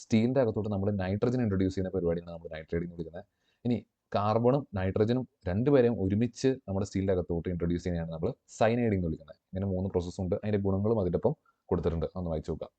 സ്റ്റീലിൻ്റെ അകത്തോട്ട് നമ്മൾ നൈട്രജൻ ഇൻട്രൊഡ്യൂസ് ചെയ്യുന്ന പരിപാടിയാണ് നമ്മൾ നൈട്രൈഡിംഗ് വിളിക്കുന്നത്. ഇനി കാർബണും നൈട്രജനും രണ്ടുപേരെയും ഒരുമിച്ച് നമ്മുടെ സ്റ്റീലിൻ്റെ അകത്തോട്ട് ഇൻട്രൊഡ്യൂസ് ചെയ്യുന്നതാണ് നമ്മൾ സൈനൈഡിംഗ് വിളിക്കുന്നത്. ഇങ്ങനെ 3 പ്രോസസ്സുണ്ട്. അതിൻ്റെ ഗുണങ്ങളും അതിൻ്റെ ഒപ്പം കൊടുത്തിട്ടുണ്ട്, ഒന്ന് വായിച്ചു നോക്കാം.